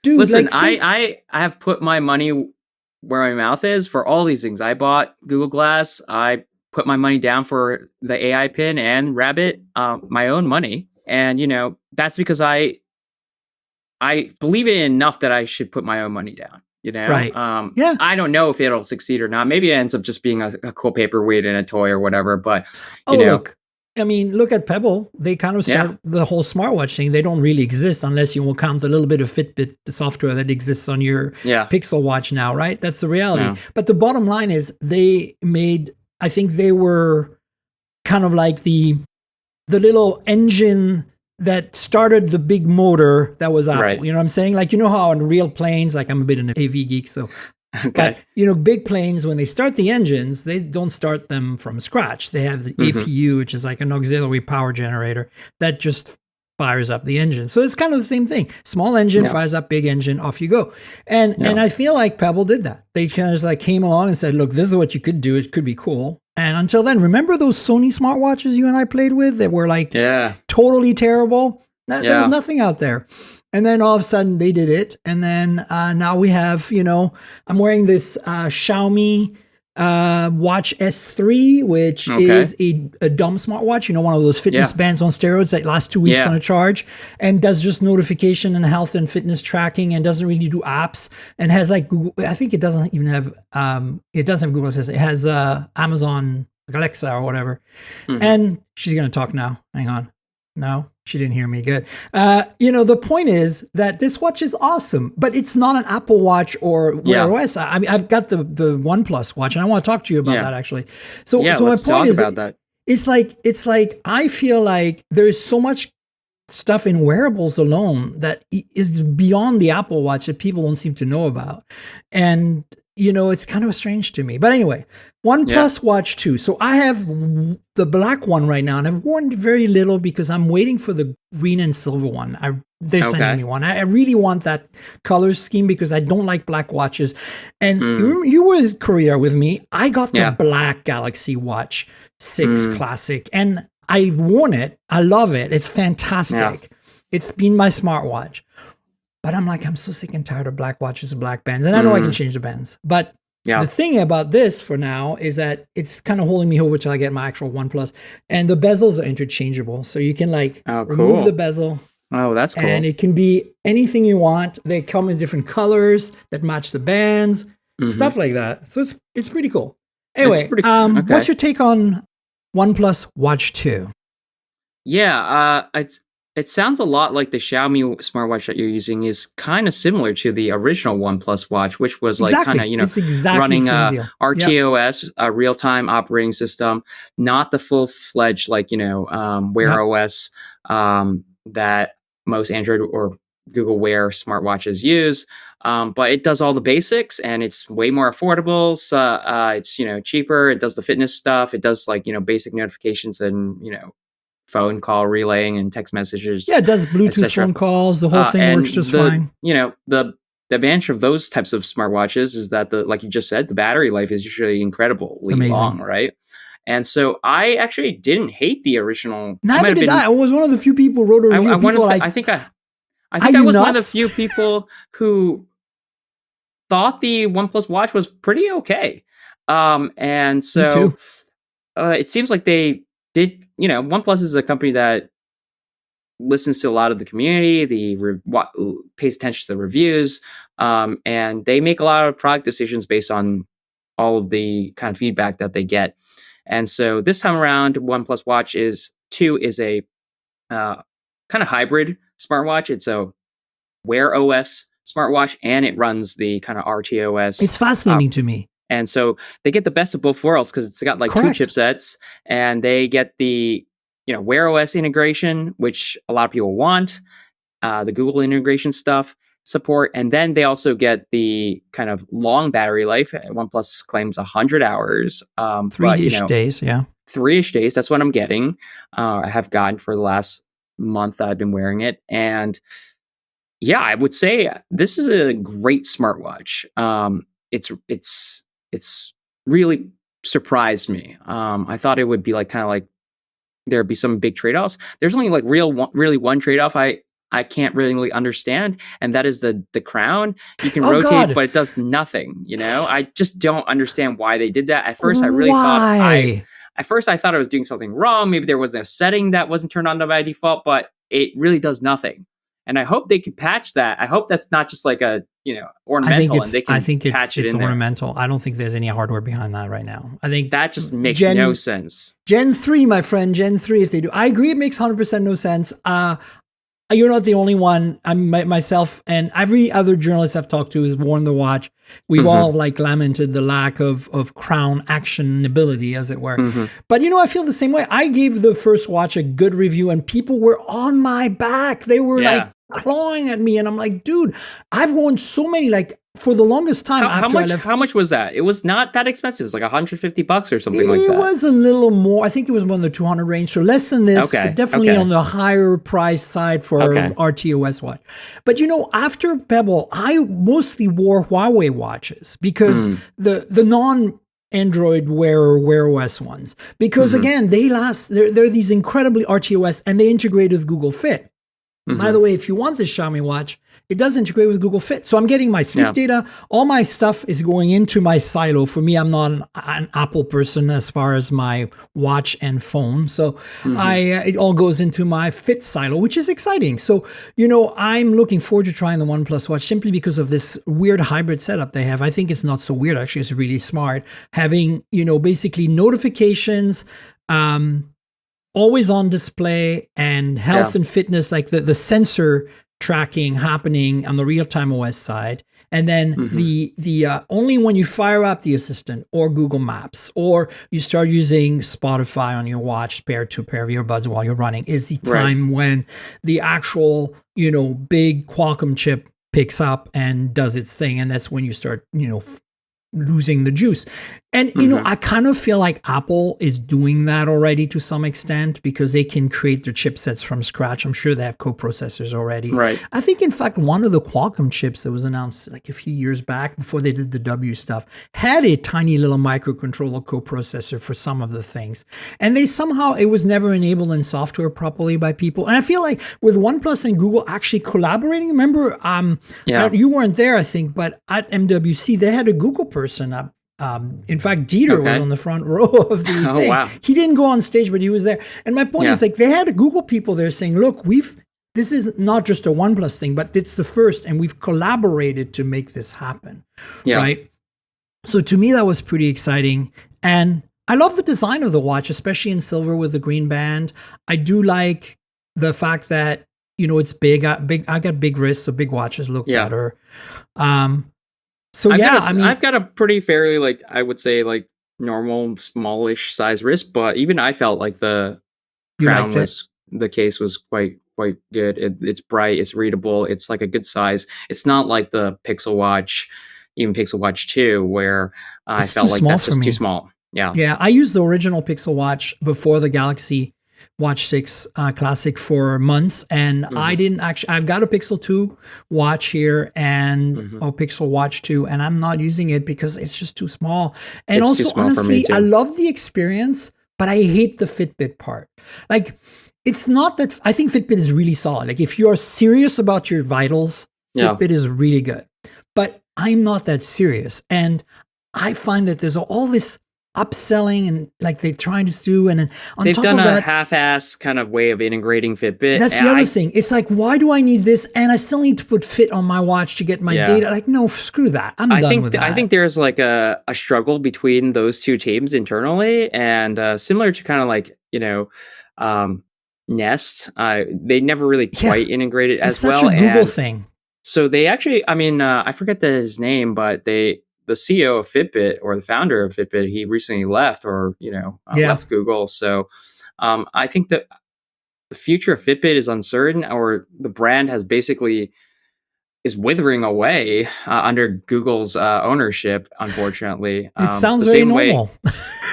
dude, listen, like, I have put my money where my mouth is for all these things. I bought Google Glass. I put my money down for the AI pin and Rabbit, my own money, and you know that's because I believe in it enough that I should put my own money down, you know? Right. I don't know if it'll succeed or not. Maybe it ends up just being a cool paperweight and a toy or whatever, but you know. Look, I mean, look at Pebble. They kind of start the whole smartwatch thing. They don't really exist unless you will count a little bit of Fitbit, the software that exists on your Pixel Watch now, right? That's the reality. Yeah. But the bottom line is I think they were kind of like the little engine that started the big motor that was Apple. Right. You know what I'm saying? Like, you know how on real planes, like I'm a bit an AV geek, so okay. But you know, big planes, when they start the engines, they don't start them from scratch. They have the APU, which is like an auxiliary power generator that just fires up the engine. So it's kind of the same thing. Small engine fires up big engine, off you go. And I feel like Pebble did that. They kind of just like came along and said, look, this is what you could do. It could be cool. And until then, remember those Sony smartwatches you and I played with that were like totally terrible? There was nothing out there. And then all of a sudden they did it. And then now we have, you know, I'm wearing this Xiaomi Watch S3, which is a dumb smartwatch, you know, one of those fitness bands on steroids that lasts 2 weeks on a charge and does just notification and health and fitness tracking and doesn't really do apps and has like Google. I think it doesn't even have, it does have Google Assistant. It has Amazon Alexa or whatever. And she's going to talk now. Hang on. No, she didn't hear me. Good. You know, the point is that this watch is awesome, but it's not an Apple Watch or Wear OS. I mean, I've got the OnePlus Watch, and I want to talk to you about that actually. So my point is, it's like I feel like there's so much stuff in wearables alone that is beyond the Apple Watch that people don't seem to know about, and you know, it's kind of strange to me. But anyway, OnePlus Watch 2. So I have the black one right now, and I've worn very little because I'm waiting for the green and silver one. They're sending me one. I really want that color scheme because I don't like black watches. And you were in Korea with me. I got the black Galaxy Watch 6 Classic, and I've worn it. I love it. It's fantastic. It's been my smartwatch. But I'm like, I'm so sick and tired of black watches and black bands. And I know I can change the bands. But the thing about this for now is that it's kind of holding me over till I get my actual OnePlus. And the bezels are interchangeable. So you can like remove the bezel. Oh, that's cool. And it can be anything you want. They come in different colors that match the bands, stuff like that. So it's pretty cool. Anyway, what's your take on OnePlus Watch 2? Yeah, it sounds a lot like the Xiaomi smartwatch that you're using is kind of similar to the original OnePlus Watch, which was like kind of, you know, running RTOS, a real-time operating system, not the full-fledged like, you know, Wear OS that most Android or Google Wear smartwatches use. But it does all the basics and it's way more affordable. So it's, you know, cheaper. It does the fitness stuff. It does like, you know, basic notifications and, you know, phone call relaying and text messages. Yeah, it does Bluetooth phone calls. The whole thing works just fine. You know, the advantage of those types of smartwatches is that like you just said, the battery life is usually incredibly long, right? And so I actually didn't hate the original. Neither did I. I was one of the few people who wrote a review. I think I was one of the few people who thought the OnePlus Watch was pretty okay. And so it seems like they did OnePlus is a company that listens to a lot of the community, pays attention to the reviews, and they make a lot of product decisions based on all of the kind of feedback that they get. And so this time around, OnePlus Watch 2 is a kind of hybrid smartwatch. It's a Wear OS smartwatch, and it runs the kind of RTOS. It's fascinating to me. And so they get the best of both worlds because it's got like Correct. 2 chipsets, and they get the Wear OS integration, which a lot of people want, the Google integration stuff support, and then they also get the kind of long battery life. OnePlus claims 100 hours. 3-ish days, yeah. 3-ish days. That's what I'm getting. I have gotten for the last month that I've been wearing it, and yeah, I would say this is a great smartwatch. It's really surprised me. I thought it would be like kind of like there'd be some big trade-offs. There's only like really one trade-off I can't really understand, and that is the crown. You can rotate, God. but it does nothing. I just don't understand why they did that. At first, I really thought At first, I thought I was doing something wrong. Maybe there was a setting that wasn't turned on by default, but it really does nothing. And I hope they can patch that. I hope that's not just like a ornamental. I think it's in ornamental. I don't think there's any hardware behind that right now. I think that just makes no sense. Gen 3, my friend, Gen 3. If they do, I agree. It makes 100% no sense. You're not the only one. Myself and every other journalist I've talked to has worn the watch. We've all like lamented the lack of crown actionability, as it were. But I feel the same way. I gave the first watch a good review, and people were on my back. They were like clawing at me, and I'm like, dude, I've worn so many. Like for the longest time how much was that? It was not that expensive. It was like $150 or something like that. It was a little more. I think it was more in the 200 range, so less than this, but definitely on the higher price side for RTOS watch. But after Pebble, I mostly wore Huawei watches because the non Android Wear OS ones, because again, they last. They're these incredibly RTOS, and they integrate with Google Fit. By the way, if you want this Xiaomi watch, it does integrate with Google Fit. So I'm getting my sleep data. All my stuff is going into my silo. For me, I'm not an Apple person as far as my watch and phone. So it all goes into my Fit silo, which is exciting. So, I'm looking forward to trying the OnePlus Watch simply because of this weird hybrid setup they have. I think it's not so weird. Actually, it's really smart. Having, basically notifications, always on display, and health and fitness, like the sensor tracking happening on the real-time OS side. And then the only when you fire up the assistant or Google Maps, or you start using Spotify on your watch paired to a pair of earbuds while you're running, is the time when the actual, big Qualcomm chip picks up and does its thing. And that's when you start, losing the juice. And, I kind of feel like Apple is doing that already to some extent because they can create their chipsets from scratch. I'm sure they have co-processors already. Right. I think, in fact, one of the Qualcomm chips that was announced like a few years back before they did the W stuff had a tiny little microcontroller co-processor for some of the things. And it was never enabled in software properly by people. And I feel like with OnePlus and Google actually collaborating, remember, you weren't there, I think, but at MWC, they had a Google person up. In fact, Dieter was on the front row of the thing. Wow. He didn't go on stage, but he was there. And my point is, like, they had Google people there saying, look, this is not just a OnePlus thing, but it's the first, and we've collaborated to make this happen. Right? So to me, that was pretty exciting. And I love the design of the watch, especially in silver with the green band. I do like the fact that, it's big. I got big wrists, so big watches look better. So I've got a pretty fairly, like, I would say, like, normal smallish size wrist, but even I felt like the crown the case was quite good. It's bright, it's readable, it's like a good size. It's not like the Pixel Watch, even Pixel Watch 2, where I felt like that's just too small. Yeah, I used the original Pixel Watch before the Galaxy Watch 6 Classic for months, and I didn't actually. I've got a Pixel 2 watch here and a Pixel Watch 2, and I'm not using it because it's just too small. And it's also, small, honestly, I love the experience, but I hate the Fitbit part. Like, it's not that I think Fitbit is really solid. Like, if you're serious about your vitals, Fitbit is really good. But I'm not that serious, and I find that there's all this upselling and like they're trying to do. And then on They've top done of a that, half-ass kind of way of integrating Fitbit. that's the other thing. It's like, why do I need this? And I still need to put Fit on my watch to get my data. Like, no, screw that. I'm done with that. I think there's like a struggle between those two teams internally, and similar to kind of like, Nest. They never really quite integrated as well. It's such a Google thing. So they actually, I forget his name, but the CEO of Fitbit, or the founder of Fitbit, he recently left, or left Google. So I think that the future of Fitbit is uncertain, or the brand has basically is withering away under Google's ownership, unfortunately. It sounds very normal.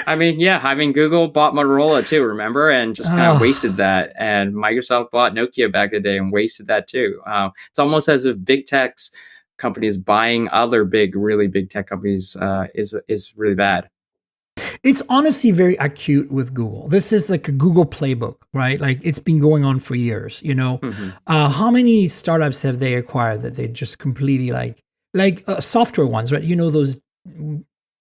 Google bought Motorola too, remember? And just kind of wasted that. And Microsoft bought Nokia back in the day and wasted that too. It's almost as if big tech companies buying other really big tech companies is really bad. It's honestly very acute with Google. This is like a Google playbook, right? Like it's been going on for years, How many startups have they acquired that they just completely like software ones, right? Those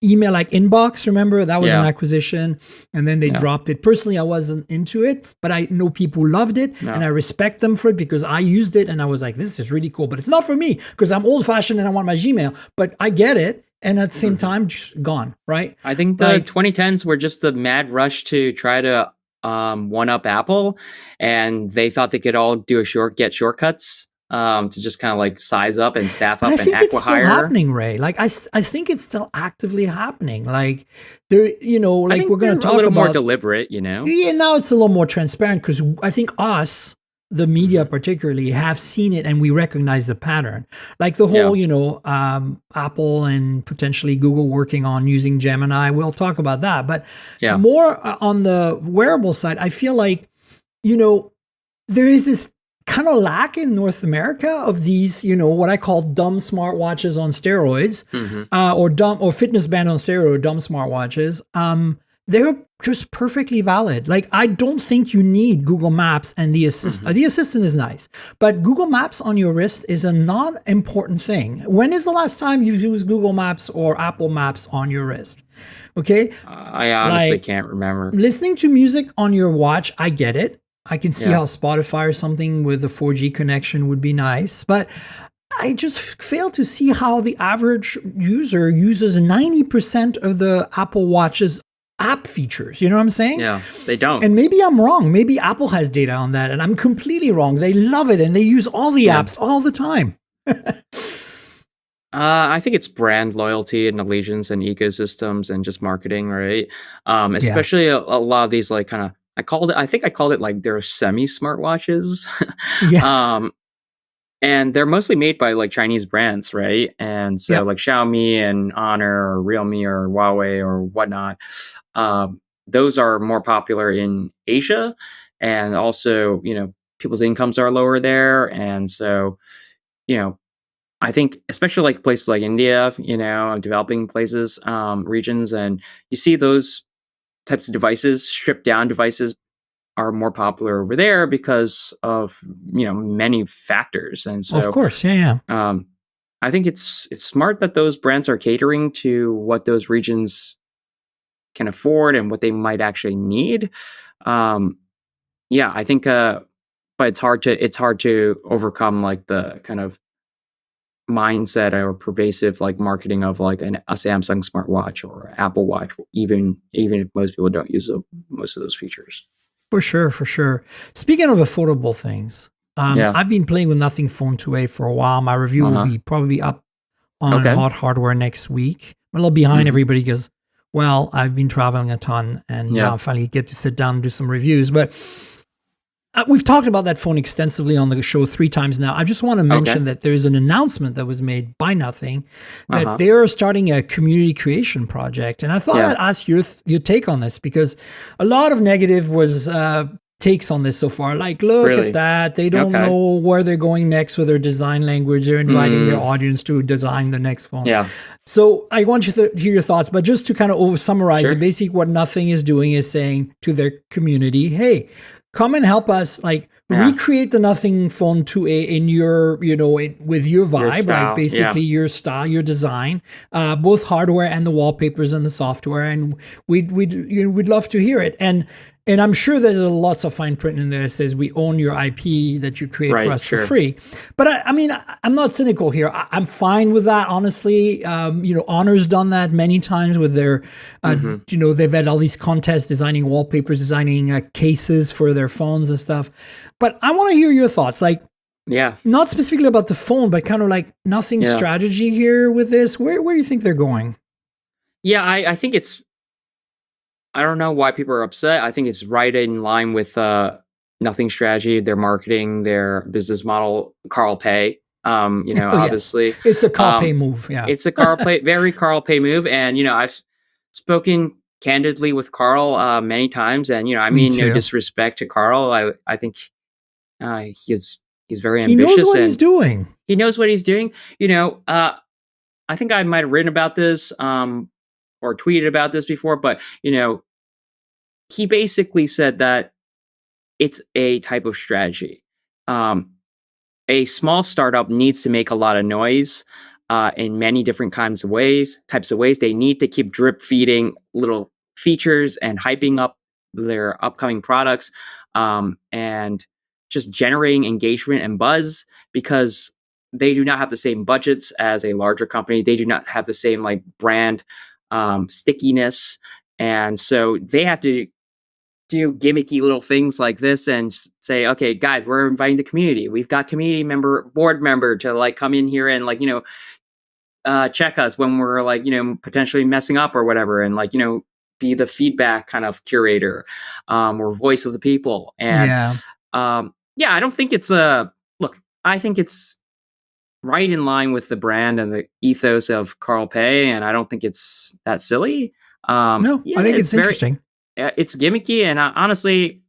email like Inbox, remember? That was an acquisition, and then they dropped it. Personally, I wasn't into it, but I know people who loved it, and I respect them for it because I used it and I was like, this is really cool, but it's not for me because I'm old fashioned and I want my Gmail, but I get it. And at the same time, just gone, right? I think the 2010s were just the mad rush to try to one-up Apple, and they thought they could all get shortcuts to just kind of like size up and staff up and acqui-hire. I think it's still happening, Ray. Like I think it's still actively happening. Like there, we're going to talk about a little more deliberate, Yeah, now it's a little more transparent because I think the media particularly, have seen it and we recognize the pattern. Like the whole, Apple and potentially Google working on using Gemini. We'll talk about that. But more on the wearable side, I feel like, there is this kind of lack in North America of these, what I call dumb smartwatches on steroids, or fitness band on steroid, dumb smartwatches. They're just perfectly valid. Like, I don't think you need Google Maps and the assistant. The assistant is nice, but Google Maps on your wrist is a non-important thing. When is the last time you used Google Maps or Apple Maps on your wrist? Okay. I honestly can't remember. Listening to music on your watch, I get it. I can see how Spotify or something with a 4G connection would be nice, but I just fail to see how the average user uses 90% of the Apple Watch's app features. You know what I'm saying? Yeah, they don't. And maybe I'm wrong. Maybe Apple has data on that and I'm completely wrong. They love it and they use all the apps all the time. I think it's brand loyalty and allegiance and ecosystems and just marketing, right? Especially a lot of these like kind of, I think I called it like they're semi smartwatches. And they're mostly made by like Chinese brands, right? And so like Xiaomi and Honor or Realme or Huawei or whatnot, those are more popular in Asia. And also, people's incomes are lower there. And so, I think especially like places like India, developing places, regions, and you see those types of devices, stripped down devices, are more popular over there because of many factors. And so, of course, I think it's smart that those brands are catering to what those regions can afford and what they might actually need. I think, but it's hard to overcome like the kind of mindset or pervasive like marketing of like a Samsung smartwatch or Apple Watch, even if most people don't use most of those features. For sure. Speaking of affordable things, I've been playing with Nothing Phone 2a for a while. My review will be probably up on Hot Hardware next week. I'm a little behind everybody because, I've been traveling a ton and now I finally get to sit down and do some reviews. But we've talked about that phone extensively on the show 3 times now. I just want to mention that there's an announcement that was made by Nothing that they're starting a community creation project. And I thought I'd ask your take on this because a lot of negative was takes on this so far. Like, look at that. They don't know where they're going next with their design language. They're inviting their audience to design the next phone. Yeah. So I want you to hear your thoughts, but just to kind of summarize it, basically what Nothing is doing is saying to their community, hey, come and help us like Yeah. recreate the Nothing phone to in your, with your vibe, style, like basically yeah. your style, your design, both hardware and the wallpapers and the software. And we'd love to hear it. And I'm sure there's lots of fine print in there that says we own your IP that you create for Right, us for sure. free. But I mean, I'm not cynical here. I'm fine with that, honestly. Honor's done that many times with their, they've had all these contests designing wallpapers, designing cases for their phones and stuff. But I want to hear your thoughts, like, Yeah. not specifically about the phone, but kind of like Nothing Yeah. strategy here with this. Where do you think they're going? Yeah, I think it's, I don't know why people are upset. I think it's right in line with Nothing strategy, their marketing, their business model, Carl Pei. Oh, yes. Obviously. It's a Carl Pei move, yeah. It's a Carl Pei, very Carl Pei move. And, I've spoken candidly with Carl many times. And, I Me mean, no too. disrespect to Carl. I think he's very He ambitious. knows what and he's doing. He knows what he's doing. I think I might have written about this or tweeted about this before, but, he basically said that it's a type of strategy. A small startup needs to make a lot of noise in many different types of ways. They need to keep drip feeding little features and hyping up their upcoming products and just generating engagement and buzz, because they do not have the same budgets as a larger company. They do not have the same like brand stickiness. And so they have to do gimmicky little things like this and just say, okay, guys, we're inviting the community. We've got board member to like come in here and like, check us when we're like, potentially messing up or whatever. And like, be the feedback kind of curator or voice of the people. And I don't think it's I think it's right in line with the brand and the ethos of Carl Pei. And I don't think it's that silly. No, I think it's interesting. It's gimmicky, and honestly,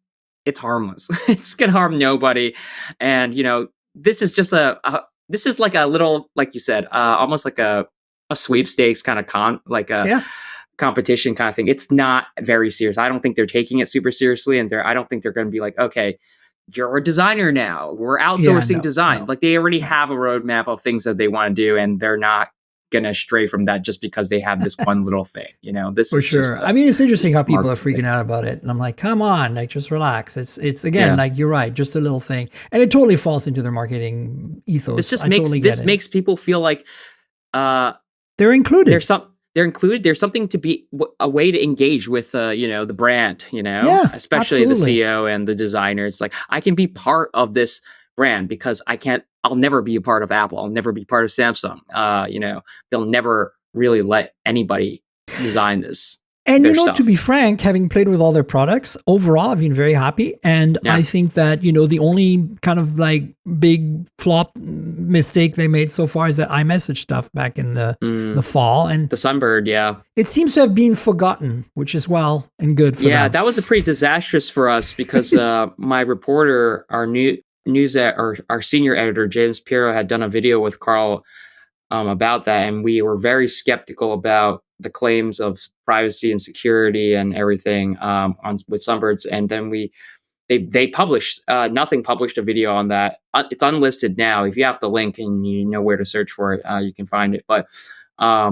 it's harmless. It's gonna harm nobody. And this is just this is like a little, like you said, almost like a sweepstakes kind of competition kind of thing. It's not very serious. I don't think they're taking it super seriously, and I don't think they're going to be like, okay, you're a designer now. We're outsourcing design. No. Like they already have a roadmap of things that they want to do, and they're not gonna stray from that just because they have this one little thing. This for is sure. I mean, it's interesting how people are freaking out about it, and I'm like, come on, like just relax. It's again, like you're right, just a little thing, and it totally falls into their marketing ethos. This just makes people feel like they're included. They're included. There's something to be a way to engage with, the brand. Especially absolutely. the CEO and the designer. It's like I can be part of this brand because I'll never be a part of Apple. I'll never be part of Samsung. They'll never really let anybody design this. And to be frank, having played with all their products, overall, I've been very happy. And I think that, the only kind of like big flop mistake they made so far is that iMessage stuff back in the fall. And the Sunbird, it seems to have been forgotten, which is well and good for them. Yeah, that was a pretty disastrous for us because my reporter, our senior editor, James Pirro, had done a video with Carl about that. And we were very skeptical about the claims of privacy and security and everything with Sunbirds. And then they published, Nothing published a video on that. It's unlisted now. If you have the link and you know where to search for it, you can find it. But a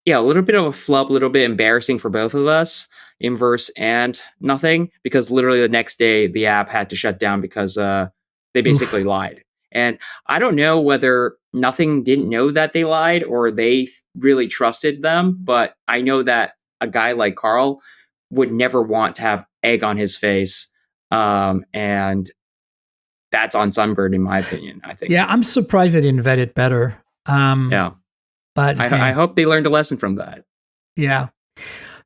little bit of a flub, a little bit embarrassing for both of us, Inverse and Nothing, because literally the next day the app had to shut down because they basically lied. And I don't know whether Nothing didn't know that they lied or they really trusted them, but I know that a guy like Carl would never want to have egg on his face. And that's on Sunbird, in my opinion, I think. Yeah, I'm surprised they didn't vet it better. But I hope they learned a lesson from that. Yeah.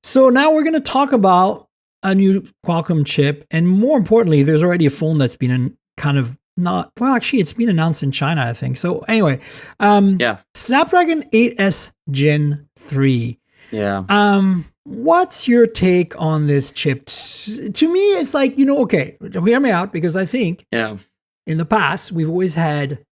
So now we're going to talk about a new Qualcomm chip. And more importantly, there's already a phone that's been it's been announced in China, I think. So anyway, Snapdragon 8S Gen 3. Yeah. What's your take on this chip? To me, it's like, okay, hear me out, because I think in the past, we've always had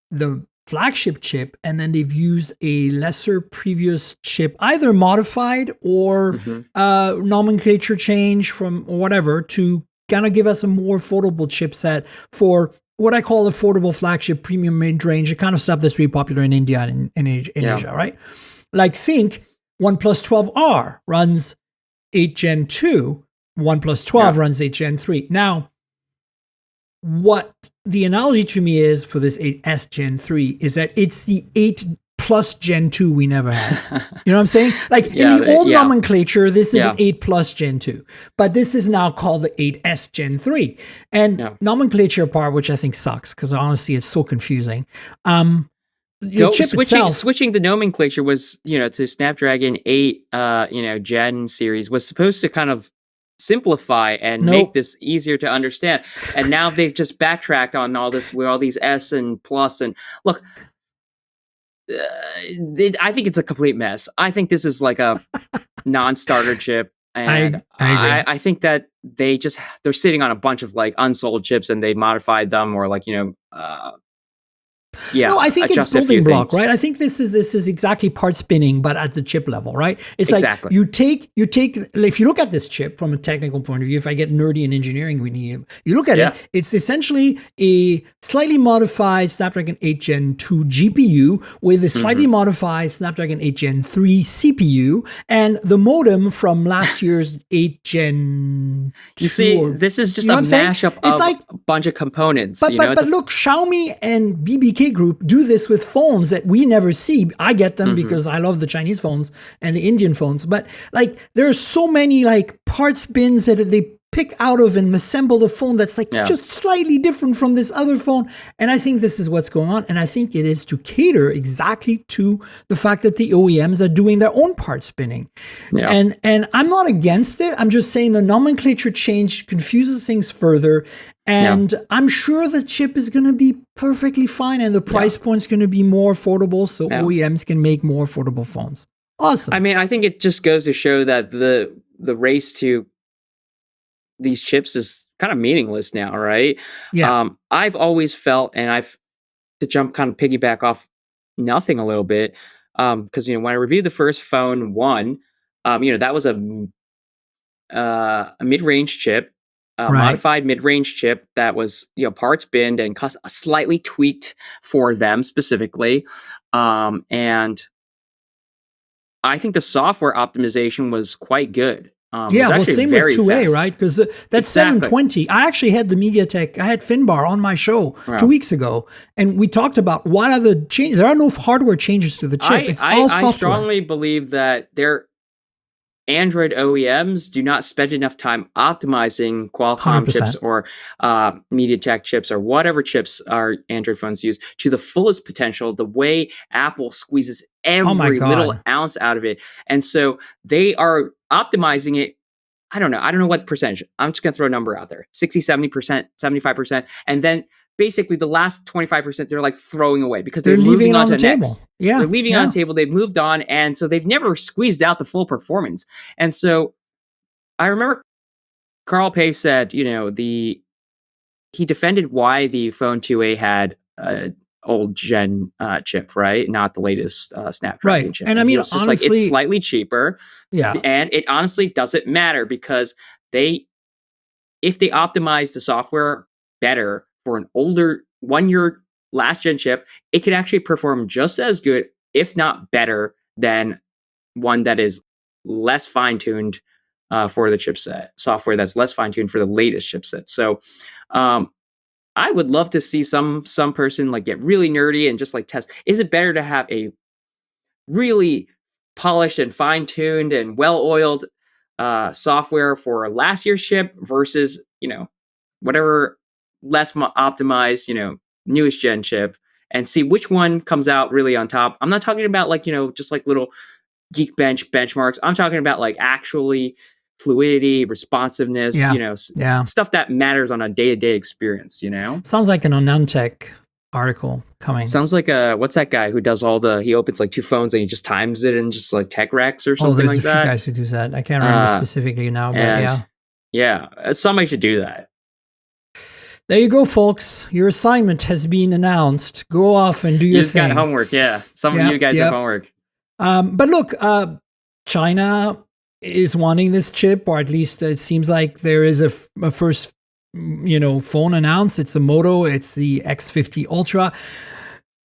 the flagship chip, and then they've used a lesser previous chip, either modified or nomenclature change from whatever to gonna give us a more affordable chipset for what I call affordable flagship premium mid-range, the kind of stuff that's really popular in India and in Asia, right? Like think OnePlus 12R runs 8 Gen 2, OnePlus 12 runs 8 Gen 3. Now, what the analogy to me is for this 8S Gen 3 is that it's the 8 plus Gen 2 we never had. You know what I'm saying? Like in the old nomenclature, this is an 8 plus Gen 2, but this is now called the 8S Gen 3. And nomenclature part, which I think sucks because honestly, it's so confusing. Switching the nomenclature was, to Snapdragon 8, Gen series was supposed to kind of simplify and make this easier to understand. And now they've just backtracked on all this with all these S and plus. And look, I think it's a complete mess. I think this is like a non-starter chip. And I think that they're sitting on a bunch of like unsold chips and they modified them or like, no, I think it's building block, right? I think this is exactly part spinning, but at the chip level, right? It's like you take. If you look at this chip from a technical point of view, if I get nerdy in engineering, you look at it. It's essentially a slightly modified Snapdragon 8 Gen 2 GPU with a slightly modified Snapdragon 8 Gen 3 CPU and the modem from last year's 8 Gen 2. You see, this is just a mashup of a bunch of components. But look, Xiaomi and BBK Group do this with phones that we never see. I get them because I love the Chinese phones and the Indian phones. But like, there are so many like parts bins that they pick out of and assemble a phone that's like just slightly different from this other phone. And I think this is what's going on. And I think it is to cater exactly to the fact that the OEMs are doing their own part spinning. Yeah. And I'm not against it. I'm just saying the nomenclature change confuses things further. And I'm sure the chip is going to be perfectly fine and the price point's going to be more affordable so OEMs can make more affordable phones. Awesome. I mean, I think it just goes to show that the race to these chips is kind of meaningless now, right? Yeah. I've always felt, and to piggyback off nothing a little bit, because when I reviewed the first phone one, that was a mid-range chip. Modified mid-range chip that was parts binned and slightly tweaked for them specifically, and I think the software optimization was quite good. Same with 2A, right? Because that's 720. I actually had the MediaTek. I had Finbar on my show 2 weeks ago, and we talked about what are the changes. There are no hardware changes to the chip. It's all software. I strongly believe that Android OEMs do not spend enough time optimizing Qualcomm 100%. Chips or MediaTek chips or whatever chips our Android phones use to the fullest potential, the way Apple squeezes every little ounce out of it. And so they are optimizing it. I don't know what percentage. I'm just going to throw a number out there. 60, 70%, 75%. And then basically the last 25% they're like throwing away because they're leaving it on the table. Yeah. They're leaving it on the table. They've moved on. And so they've never squeezed out the full performance. And so I remember Carl Pei said, he defended why the phone 2A had an old gen chip, right? Not the latest Snapdragon chip. And I mean, it's just honestly, it's slightly cheaper. Yeah. And it honestly doesn't matter because if they optimize the software better for an older 1 year last gen chip, it could actually perform just as good, if not better, than one that is less fine-tuned for the chipset, software that's less fine-tuned for the latest chipset. So I would love to see some person like get really nerdy and just like test. Is it better to have a really polished and fine-tuned and well-oiled software for last year's chip versus, whatever less optimized, newest gen chip, and see which one comes out really on top? I'm not talking about like, just like little Geekbench benchmarks. I'm talking about like actually fluidity, responsiveness, stuff that matters on a day-to-day experience, Sounds like an Anantech article coming. Sounds like what's that guy who does he opens like two phones and he just times it and just like Tech Rex or something like that? There's a few guys who do that. I can't remember specifically now, but yeah, somebody should do that. There you go, folks. Your assignment has been announced. Go off and do your thing. You got homework, yeah. Some of you guys have homework. But look, China is wanting this chip, or at least it seems like there is a first phone announced. It's a Moto. It's the X50 Ultra.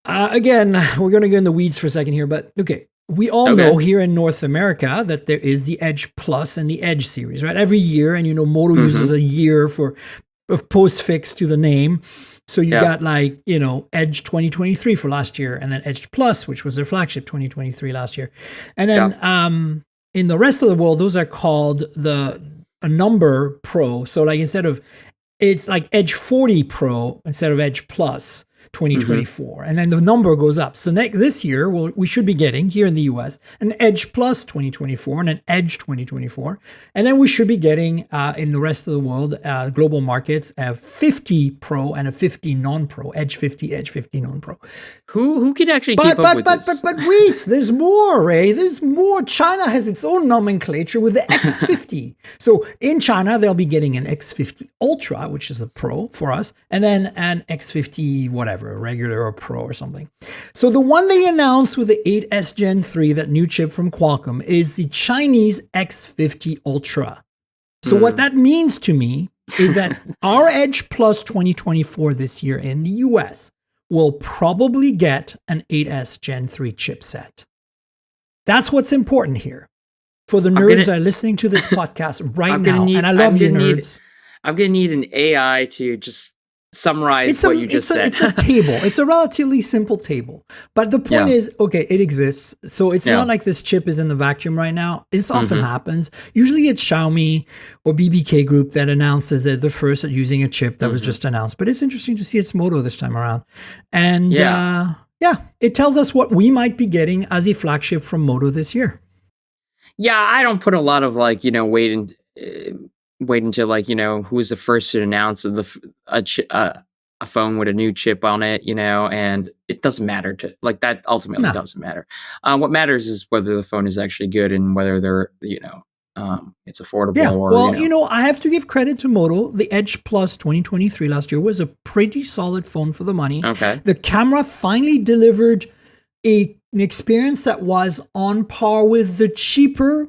Again, we're going to go in the weeds for a second here, but okay. We all know here in North America that there is the Edge Plus and the Edge series, right? Every year, and Moto uses a year for a postfix to the name. So you got Edge 2023 for last year, and then Edge Plus, which was their flagship 2023 last year. And then in the rest of the world, those are called a number Pro. So like it's like Edge 40 Pro instead of Edge Plus 2024. And then the number goes up. So this year, we should be getting here in the US an Edge Plus 2024 and an Edge 2024. And then we should be getting in the rest of the world, global markets, a 50 Pro and a 50 non-Pro, Edge 50, Edge 50 non-Pro. Who can actually keep up with this? But wait, there's more, Ray. There's more. China has its own nomenclature with the X50. So in China, they'll be getting an X50 Ultra, which is a Pro for us, and then an X50 whatever, regular or Pro or something. So the one they announced with the 8S Gen 3, that new chip from Qualcomm, is the Chinese X50 Ultra. So what that means to me is that our Edge Plus 2024 this year in the US will probably get an 8S Gen 3 chipset. That's what's important here. For the nerds that are listening to this podcast right now, and I love you nerds. I'm going to need an AI to just summarize what you just said. It's a table. It's a relatively simple table. But the point is, okay, it exists. So it's not like this chip is in the vacuum right now. This often happens. Usually it's Xiaomi or BBK Group that announces that they're first at using a chip that was just announced. But it's interesting to see it's Moto this time around. And it tells us what we might be getting as a flagship from Moto this year. Yeah, I don't put a lot of wait until who's the first to announce a phone with a new chip on it, and it doesn't matter that ultimately doesn't matter. What matters is whether the phone is actually good and whether they're it's affordable. Yeah, well, I have to give credit to Moto. The Edge Plus 2023 last year was a pretty solid phone for the money. Okay, the camera finally delivered an experience that was on par with the cheaper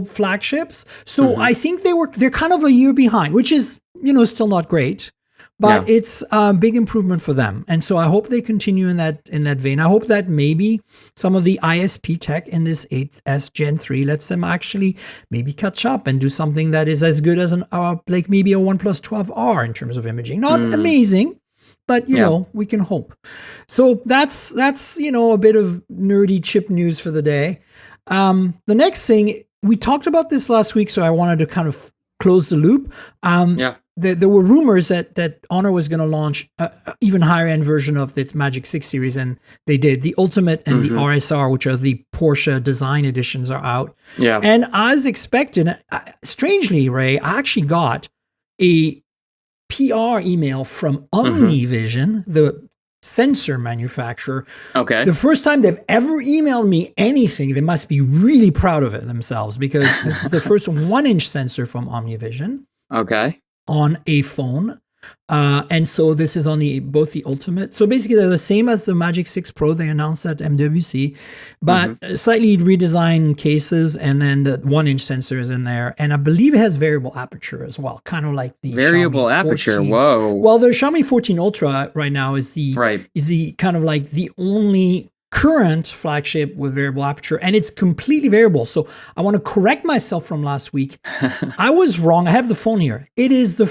flagships. So I think they're kind of a year behind, which is, still not great, but it's a big improvement for them. And so I hope they continue in that vein. I hope that maybe some of the ISP tech in this 8S Gen 3 lets them actually maybe catch up and do something that is as good as maybe a OnePlus 12R in terms of imaging. Not amazing, but we can hope. So that's a bit of nerdy chip news for the day. The next thing, we talked about this last week, so I wanted to kind of close the loop. There were rumors that Honor was going to launch an even higher end version of the Magic 6 series, and they did. The Ultimate and the RSR, which are the Porsche design editions, are out. Yeah. And as expected, strangely, Ray, I actually got a PR email from OmniVision, the sensor manufacturer. Okay. The first time they've ever emailed me anything, they must be really proud of it themselves, because this is the first 1-inch sensor from OmniVision. Okay. On a phone. And so this is on both the Ultimate. So basically they're the same as the Magic 6 Pro they announced at MWC, but slightly redesigned cases, and then the 1-inch sensor is in there. And I believe it has variable aperture as well, kind of like the variable Xiaomi aperture. 14. Whoa. Well, the Xiaomi 14 Ultra right now is the kind of like the only current flagship with variable aperture, and it's completely variable. So I want to correct myself from last week. I was wrong. I have the phone here. It is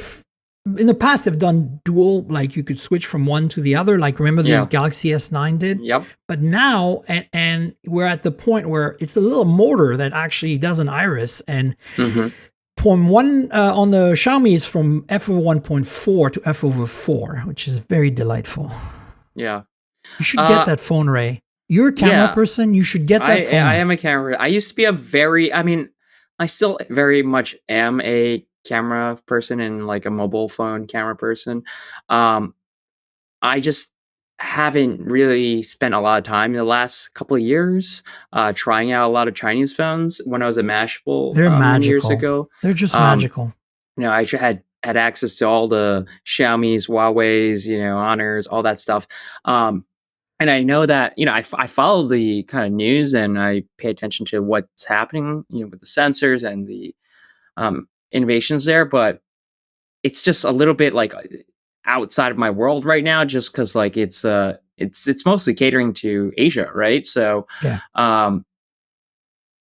in the past, they've done dual, like you could switch from one to the other. Like remember the Galaxy S9 did? Yep. But now, and we're at the point where it's a little motor that actually does an iris. And from one on the Xiaomi, it's from f/1.4 to f/4, which is very delightful. Yeah. You should get that phone, Ray. You're a camera person. You should get that phone. I am a camera. I used to be I still very much am a camera person and like a mobile phone camera person. I just haven't really spent a lot of time in the last couple of years trying out a lot of Chinese phones. When I was at Mashable, they're magical. Years ago, they're just magical. I had access to all the Xiaomi's, Huawei's, Honors, all that stuff. And I know that, I follow the kind of news and I pay attention to what's happening, with the sensors and the innovations there. But it's just a little bit like outside of my world right now, just because like it's mostly catering to Asia, right? So Yeah.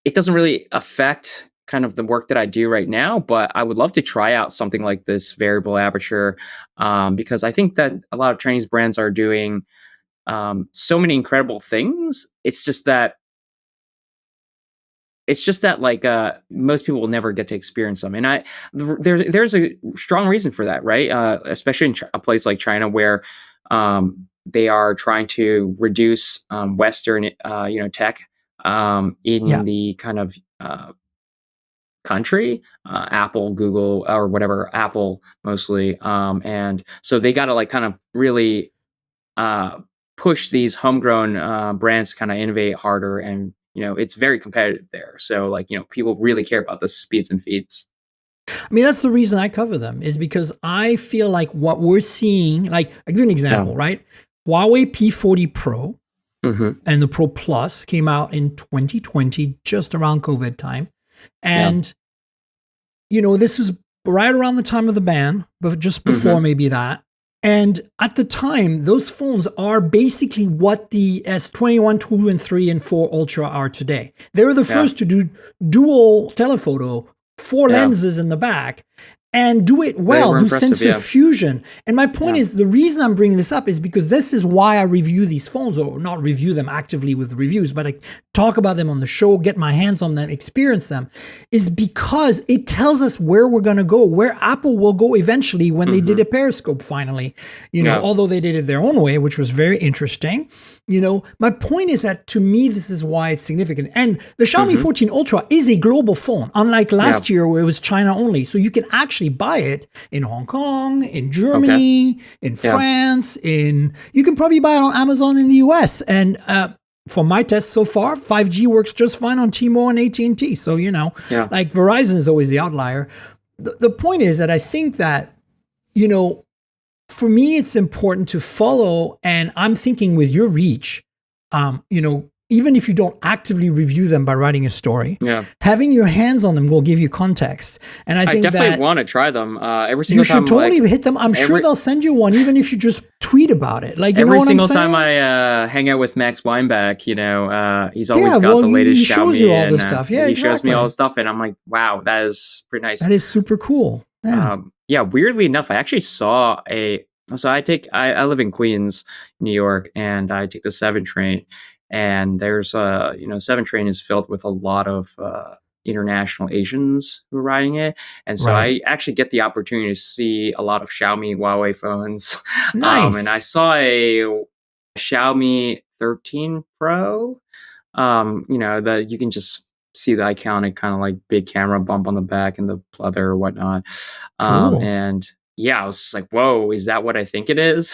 It doesn't really affect kind of the work that I do right now, but I would love to try out something like this variable aperture, because I think that a lot of Chinese brands are doing so many incredible things. It's just that like most people will never get to experience them, and there's a strong reason for that, right? Especially in a place like China, where they are trying to reduce Western tech in the kind of country, Apple, Google, or whatever, Apple mostly, and so they got to like kind of really push these homegrown brands to kind of innovate harder, and it's very competitive there. So like people really care about the speeds and feeds. I mean, that's the reason I cover them, is because I feel like what we're seeing, like I'll give you an example, right? Huawei P40 Pro and the Pro Plus came out in 2020, just around COVID time. And, this was right around the time of the ban, but just before maybe that. And at the time, those phones are basically what the S21, 2, and 3, and 4 Ultra are today. They were the first to do dual telephoto, 4 lenses in the back, and do it well, do sensor fusion. And my point is, the reason I'm bringing this up is because this is why I review these phones, or not review them actively with reviews, but I talk about them on the show, get my hands on them, experience them, is because it tells us where we're going to go, where Apple will go eventually when they did a periscope finally, although they did it their own way, which was very interesting. My point is that to me, this is why it's significant. And the Xiaomi 14 Ultra is a global phone, unlike last year where it was China only. So you can actually buy it in Hong Kong, in Germany, in France, you can probably buy it on Amazon in the US. And for my tests so far, 5G works just fine on T-Mobile and AT&T. So, like Verizon is always the outlier. The point is that I think that, for me, it's important to follow, and I'm thinking with your reach, even if you don't actively review them by writing a story, having your hands on them will give you context. And I think definitely want to try them. Every single time you should totally hit them. I'm sure they'll send you one, even if you just tweet about it. Like every single time I hang out with Max Weinbach, he's always got the latest he shows Xiaomi you all this stuff. Yeah, he shows me all the stuff, and I'm like, wow, that is pretty nice. That is super cool. Yeah. Weirdly enough, I actually saw I live in Queens, New York, and I take the 7 train. And there's 7 train is filled with a lot of international Asians who are riding it, and so I actually get the opportunity to see a lot of Xiaomi, Huawei phones. Nice. And I saw a Xiaomi 13 Pro. That you can just see the iconic kind of like big camera bump on the back and the pleather or whatnot. Cool. And I was just like, whoa, is that what I think it is?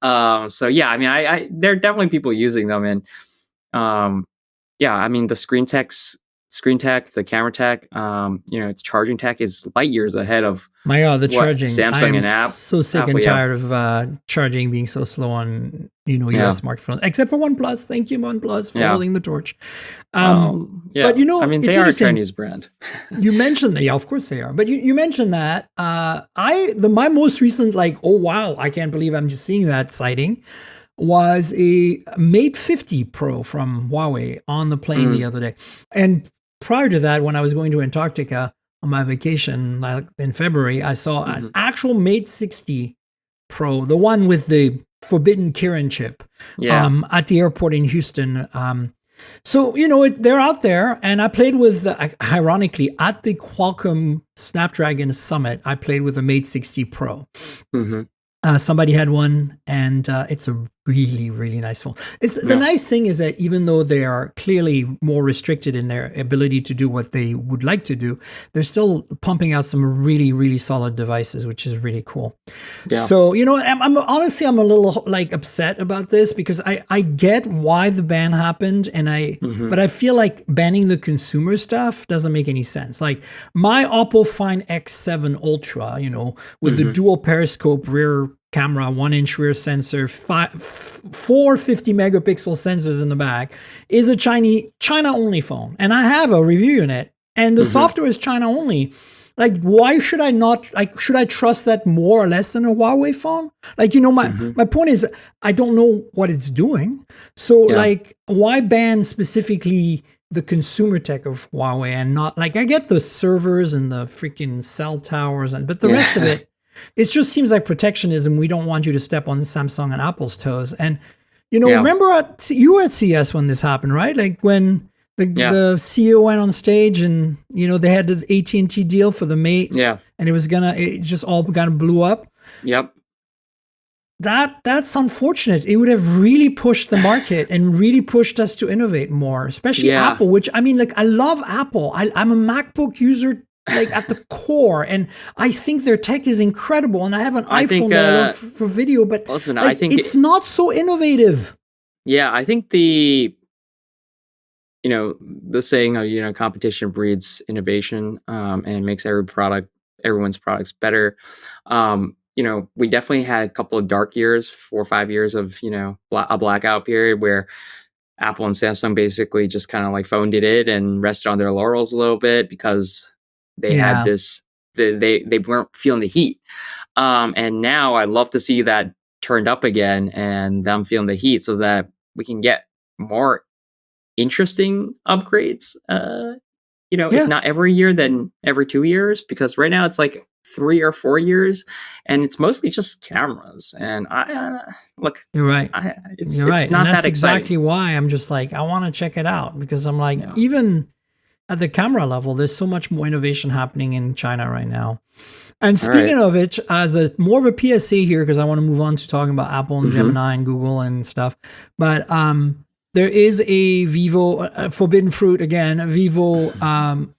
So yeah, I mean, there are definitely people using them, and I mean, the screen tech, the camera tech, its charging tech is light years ahead of my God, the charging. Samsung and Apple. So sick and tired of charging being so slow on US smartphones, except for OnePlus. Thank you, OnePlus, for holding the torch. But I mean, they are a Chinese brand. You mentioned that, of course they are. But you mentioned that my most recent oh wow, I can't believe I'm just seeing that sighting, was a Mate 50 Pro from Huawei on the plane the other day. And prior to that, when I was going to Antarctica on my vacation in February, I saw an actual Mate 60 Pro, the one with the forbidden Kirin chip, at the airport in Houston. So, they're out there, and I played with, ironically, at the Qualcomm Snapdragon Summit, I played with a Mate 60 Pro. Somebody had one, and it's a really, really nice phone. The nice thing is that even though they are clearly more restricted in their ability to do what they would like to do, they're still pumping out some really, really solid devices, which is really cool. Yeah. So, I'm honestly, I'm a little upset about this, because I get why the ban happened, and but I feel like banning the consumer stuff doesn't make any sense. Like my Oppo Find X7 Ultra, with the dual periscope rear camera, 1-inch rear sensor, 4 50 megapixel sensors in the back, is a China only phone. And I have a review unit, and the software is China only. Like, why should I not, like, should I trust that more or less than a Huawei phone? Like, my point is, I don't know what it's doing. So, like, why ban specifically the consumer tech of Huawei and not, like, I get the servers and the freaking cell towers, but the rest of it just seems like protectionism. We don't want you to step on Samsung and Apple's toes. And, remember you were at CS when this happened, right? Like when the CEO went on stage and, they had the AT&T deal for the Mate. Yeah. And it just all kind of blew up. Yep. That's unfortunate. It would have really pushed the market and really pushed us to innovate more, especially Apple, which, I mean, like, I love Apple. I'm a MacBook user, like, at the core, and I think their tech is incredible, and I have an iPhone that I love for video, but listen, like, I think it's not so innovative. Yeah, I think the saying, competition breeds innovation, and makes everyone's products better. We definitely had a couple of dark years, 4 or 5 years of, a blackout period where Apple and Samsung basically just kind of like phoned it and rested on their laurels a little bit because they had this, they weren't feeling the heat. And now I love to see that turned up again and them feeling the heat so that we can get more interesting upgrades, if not every year, then every 2 years, because right now it's like 3 or 4 years and it's mostly just cameras. And look, you're right. It's not and that's that exciting. Exactly why I'm just like, I want to check it out, because I'm like, even at the camera level, there's so much more innovation happening in China right now. And speaking of it, as more of a PSA here, because I want to move on to talking about Apple and Gemini and Google and stuff, but there is a Vivo forbidden fruit again. A Vivo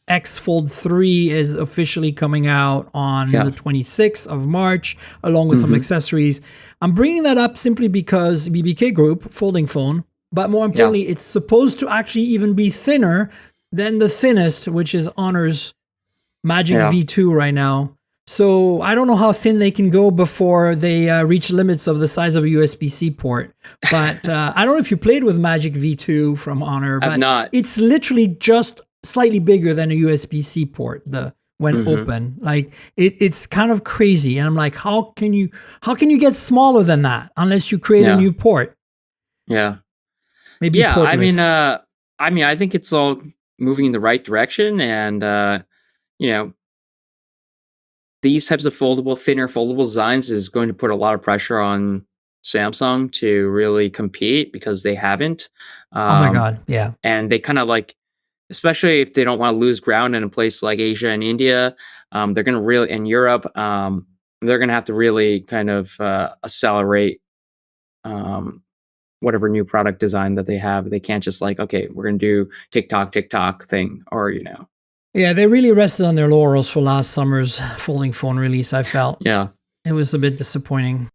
X Fold 3 is officially coming out on the 26th of March, along with some accessories. I'm bringing that up simply because BBK Group, folding phone, but more importantly, it's supposed to actually even be thinner than the thinnest, which is Honor's Magic V2 right now. So I don't know how thin they can go before they reach limits of the size of a USB-C port. But I don't know if you played with Magic V2 from Honor, but not. It's literally just slightly bigger than a USB-C port when open. Like it's kind of crazy. And I'm like, how can you get smaller than that unless you create a new port? Yeah. Maybe portless. I mean, I think it's all moving in the right direction, and these types of thinner foldable designs is going to put a lot of pressure on Samsung to really compete because they haven't. Oh my God, yeah. And they kind of like, especially if they don't want to lose ground in a place like Asia and India, they're going to really, in Europe, they're going to have to really kind of accelerate whatever new product design that they have. They can't just like, okay, we're going to do TikTok thing, or Yeah, they really rested on their laurels for last summer's folding phone release, I felt. Yeah. It was a bit disappointing.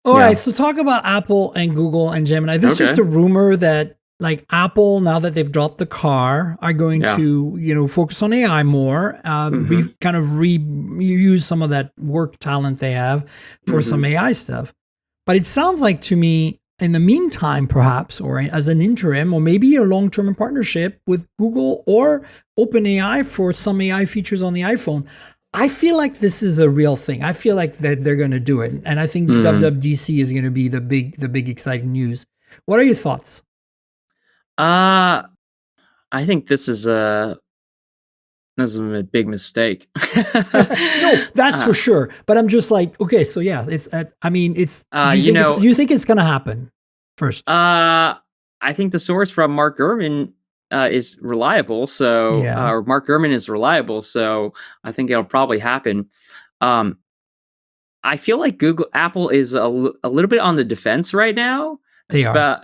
All right, so talk about Apple and Google and Gemini. This is just a rumor that, like, Apple, now that they've dropped the car, are going to, focus on AI more. We've kind of reuse some of that work talent they have for some AI stuff. But it sounds like to me, in the meantime, perhaps, or as an interim, or maybe a long-term partnership with Google or OpenAI for some AI features on the iPhone. I feel like this is a real thing. I feel like that they're going to do it, and I think WWDC is going to be the big exciting news. What are your thoughts? I think this is a big mistake. No, that's for sure. But I'm just like, okay, so yeah, it's. I mean, it's. Do you think it's going to happen first? I think the source from Mark Gurman is reliable. So, or Mark Gurman is reliable. So I think it'll probably happen. I feel like Apple is a little bit on the defense right now. They are.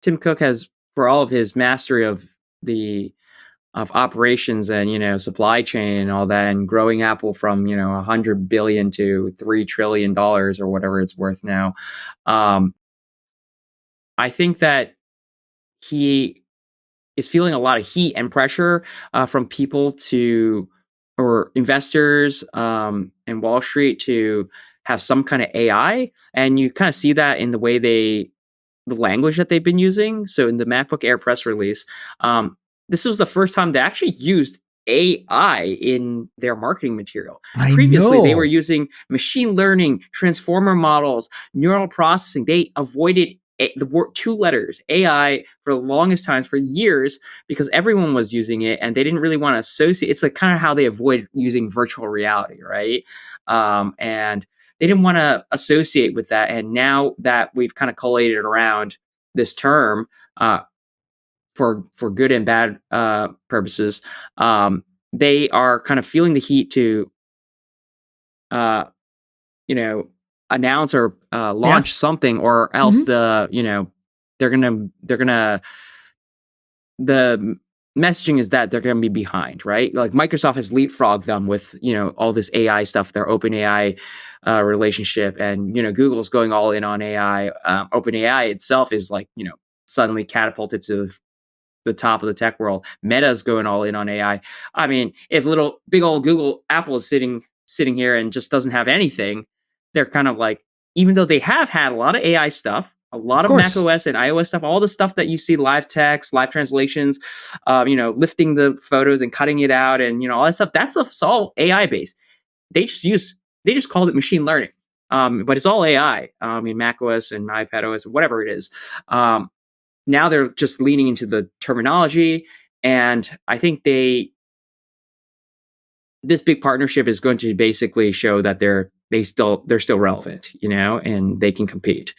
Tim Cook has, for all of his mastery of operations and supply chain and all that, and growing Apple from $100 billion to $3 trillion or whatever it's worth now. I think that he is feeling a lot of heat and pressure from people or investors and Wall Street to have some kind of AI, and you kind of see that in the way the language that they've been using. So in the MacBook Air press release, this was the first time they actually used AI in their marketing material. I Previously, they know. were using machine learning, transformer models, neural processing. They avoided the word 2 letters AI for the longest times, for years, because everyone was using it and they didn't really want to associate. It's like kind of how they avoid using virtual reality, right? And they didn't want to associate with that. And now that we've kind of collated around this term, for good and bad purposes, they are kind of feeling the heat to you know, announce or launch something, or else they're gonna the messaging is that they're gonna be behind, right? Like Microsoft has leapfrogged them with all this AI stuff, their OpenAI relationship, and Google's going all in on AI. OpenAI itself is like suddenly catapulted to the top of the tech world. Meta's going all in on AI. I mean, if big old Apple is sitting here and just doesn't have anything, they're kind of like, even though they have had a lot of AI stuff, a lot of Mac OS and iOS stuff, all the stuff that you see, live text, live translations, lifting the photos and cutting it out, and all that stuff, that's all AI based. They just called it machine learning. But it's all AI in Mac OS and iPad OS, whatever it is. Now they're just leaning into the terminology, and I think this big partnership is going to basically show that they're still relevant, and they can compete.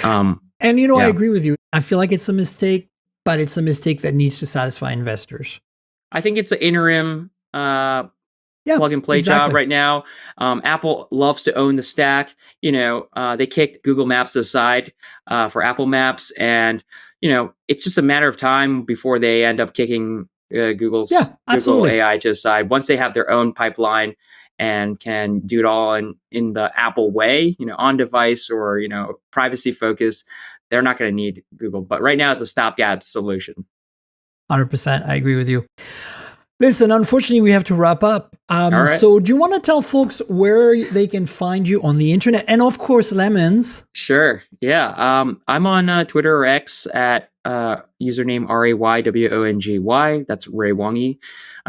I agree with you. I feel like it's a mistake, but it's a mistake that needs to satisfy investors. I think it's an interim plug and play job right now. Apple loves to own the stack. They kicked Google Maps aside for Apple Maps, and it's just a matter of time before they end up kicking Google AI to the side. Once they have their own pipeline and can do it all in the Apple way, on device or privacy focus, they're not going to need Google. But right now, it's a stopgap solution. 100%, I agree with you. Listen, unfortunately, we have to wrap up. Right. So do you want to tell folks where they can find you on the internet? And of course, Lemons. Sure. Yeah. I'm on Twitter or X at username RAYWONGY. That's Ray Wongy.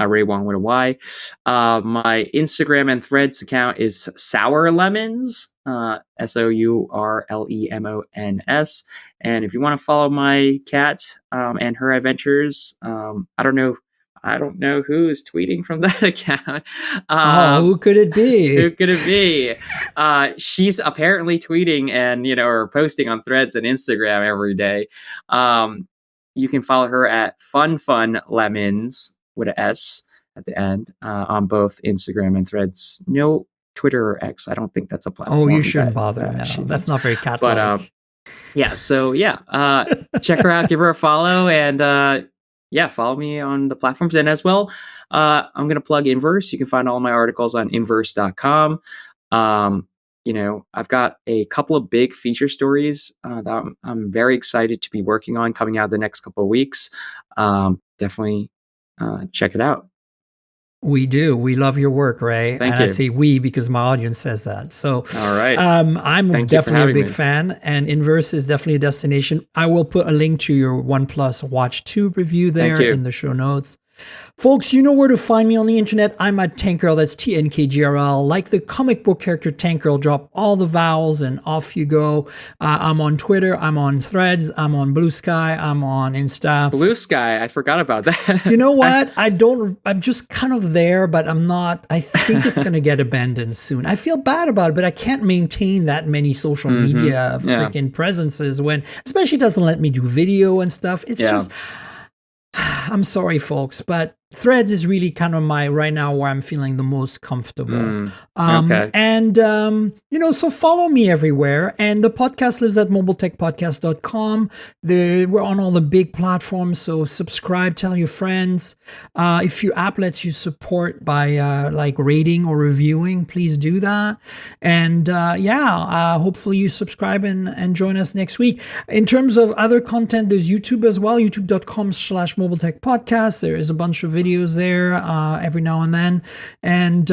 Ray Wong with a Y. My Instagram and Threads account is Sour Lemons. SOURLEMONS. And if you want to follow my cat and her adventures, I don't know who is tweeting from that account. Who could it be? Who could it be? She's apparently tweeting and or posting on Threads and Instagram every day. You can follow her at Fun Lemons with an S at the end on both Instagram and Threads. No Twitter or X. I don't think that's a platform. Oh, you shouldn't bother now. That's not very cat-like. But yeah. So yeah, check her out. Give her a follow, and follow me on the platforms. And as well, I'm going to plug Inverse. You can find all my articles on inverse.com. I've got a couple of big feature stories that I'm very excited to be working on coming out the next couple of weeks. Definitely check it out. We do. We love your work, Ray. Thank you. I say we because my audience says that. So, all right. I'm definitely a big fan, and Inverse is definitely a destination. I will put a link to your OnePlus Watch 2 review there in the show notes. Folks, you know where to find me on the internet. I'm at Tankgirl. That's TNKGRL. Like the comic book character Tankgirl, drop all the vowels and off you go. I'm on Twitter. I'm on Threads. I'm on Blue Sky. I'm on Insta. Blue Sky. I forgot about that. You know what? I'm just kind of there, but I'm not. I think it's going to get abandoned soon. I feel bad about it, but I can't maintain that many social media freaking presences when, especially it doesn't let me do video and stuff. It's just... I'm sorry, folks, but Threads is really kind of right now where I'm feeling the most comfortable. And, so follow me everywhere. And the podcast lives at mobiletechpodcast.com. We're on all the big platforms, so subscribe, tell your friends. If your app lets you support by rating or reviewing, please do that. And hopefully you subscribe and join us next week. In terms of other content, there's YouTube as well, youtube.com/mobiletechpodcast. There is a bunch of videos there every now and then. And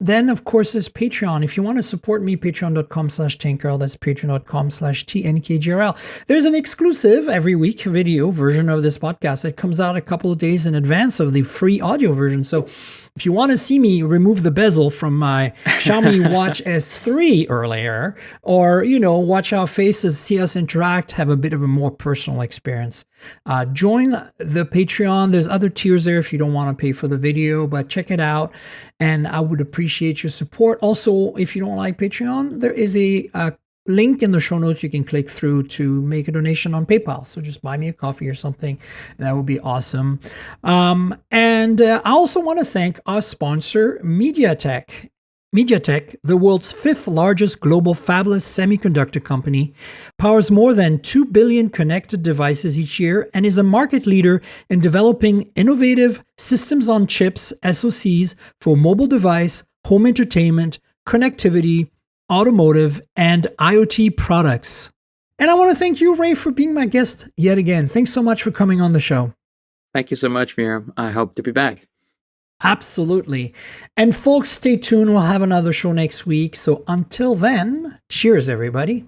then, of course, there's Patreon. If you want to support me, patreon.com/TankGirl. That's patreon.com/TNKGRL. There's an exclusive every week video version of this podcast that comes out a couple of days in advance of the free audio version. So if you want to see me remove the bezel from my Xiaomi Watch S3 earlier, or, watch our faces, see us interact, have a bit of a more personal experience, join the Patreon. There's other tiers there if you don't want to pay for the video, but check it out. And I would appreciate your support. Also, if you don't like Patreon, there is a link in the show notes you can click through to make a donation on PayPal. So just buy me a coffee or something. That would be awesome. And I also want to thank our sponsor, MediaTek. MediaTek, the world's fifth largest global fabless semiconductor company, powers more than 2 billion connected devices each year and is a market leader in developing innovative systems on chips, SoCs, for mobile device, home entertainment, connectivity, automotive, and IoT products. And I want to thank you, Ray, for being my guest yet again. Thanks so much for coming on the show. Thank you so much, Miriam. I hope to be back. Absolutely. And folks, stay tuned. We'll have another show next week. So until then, cheers, everybody.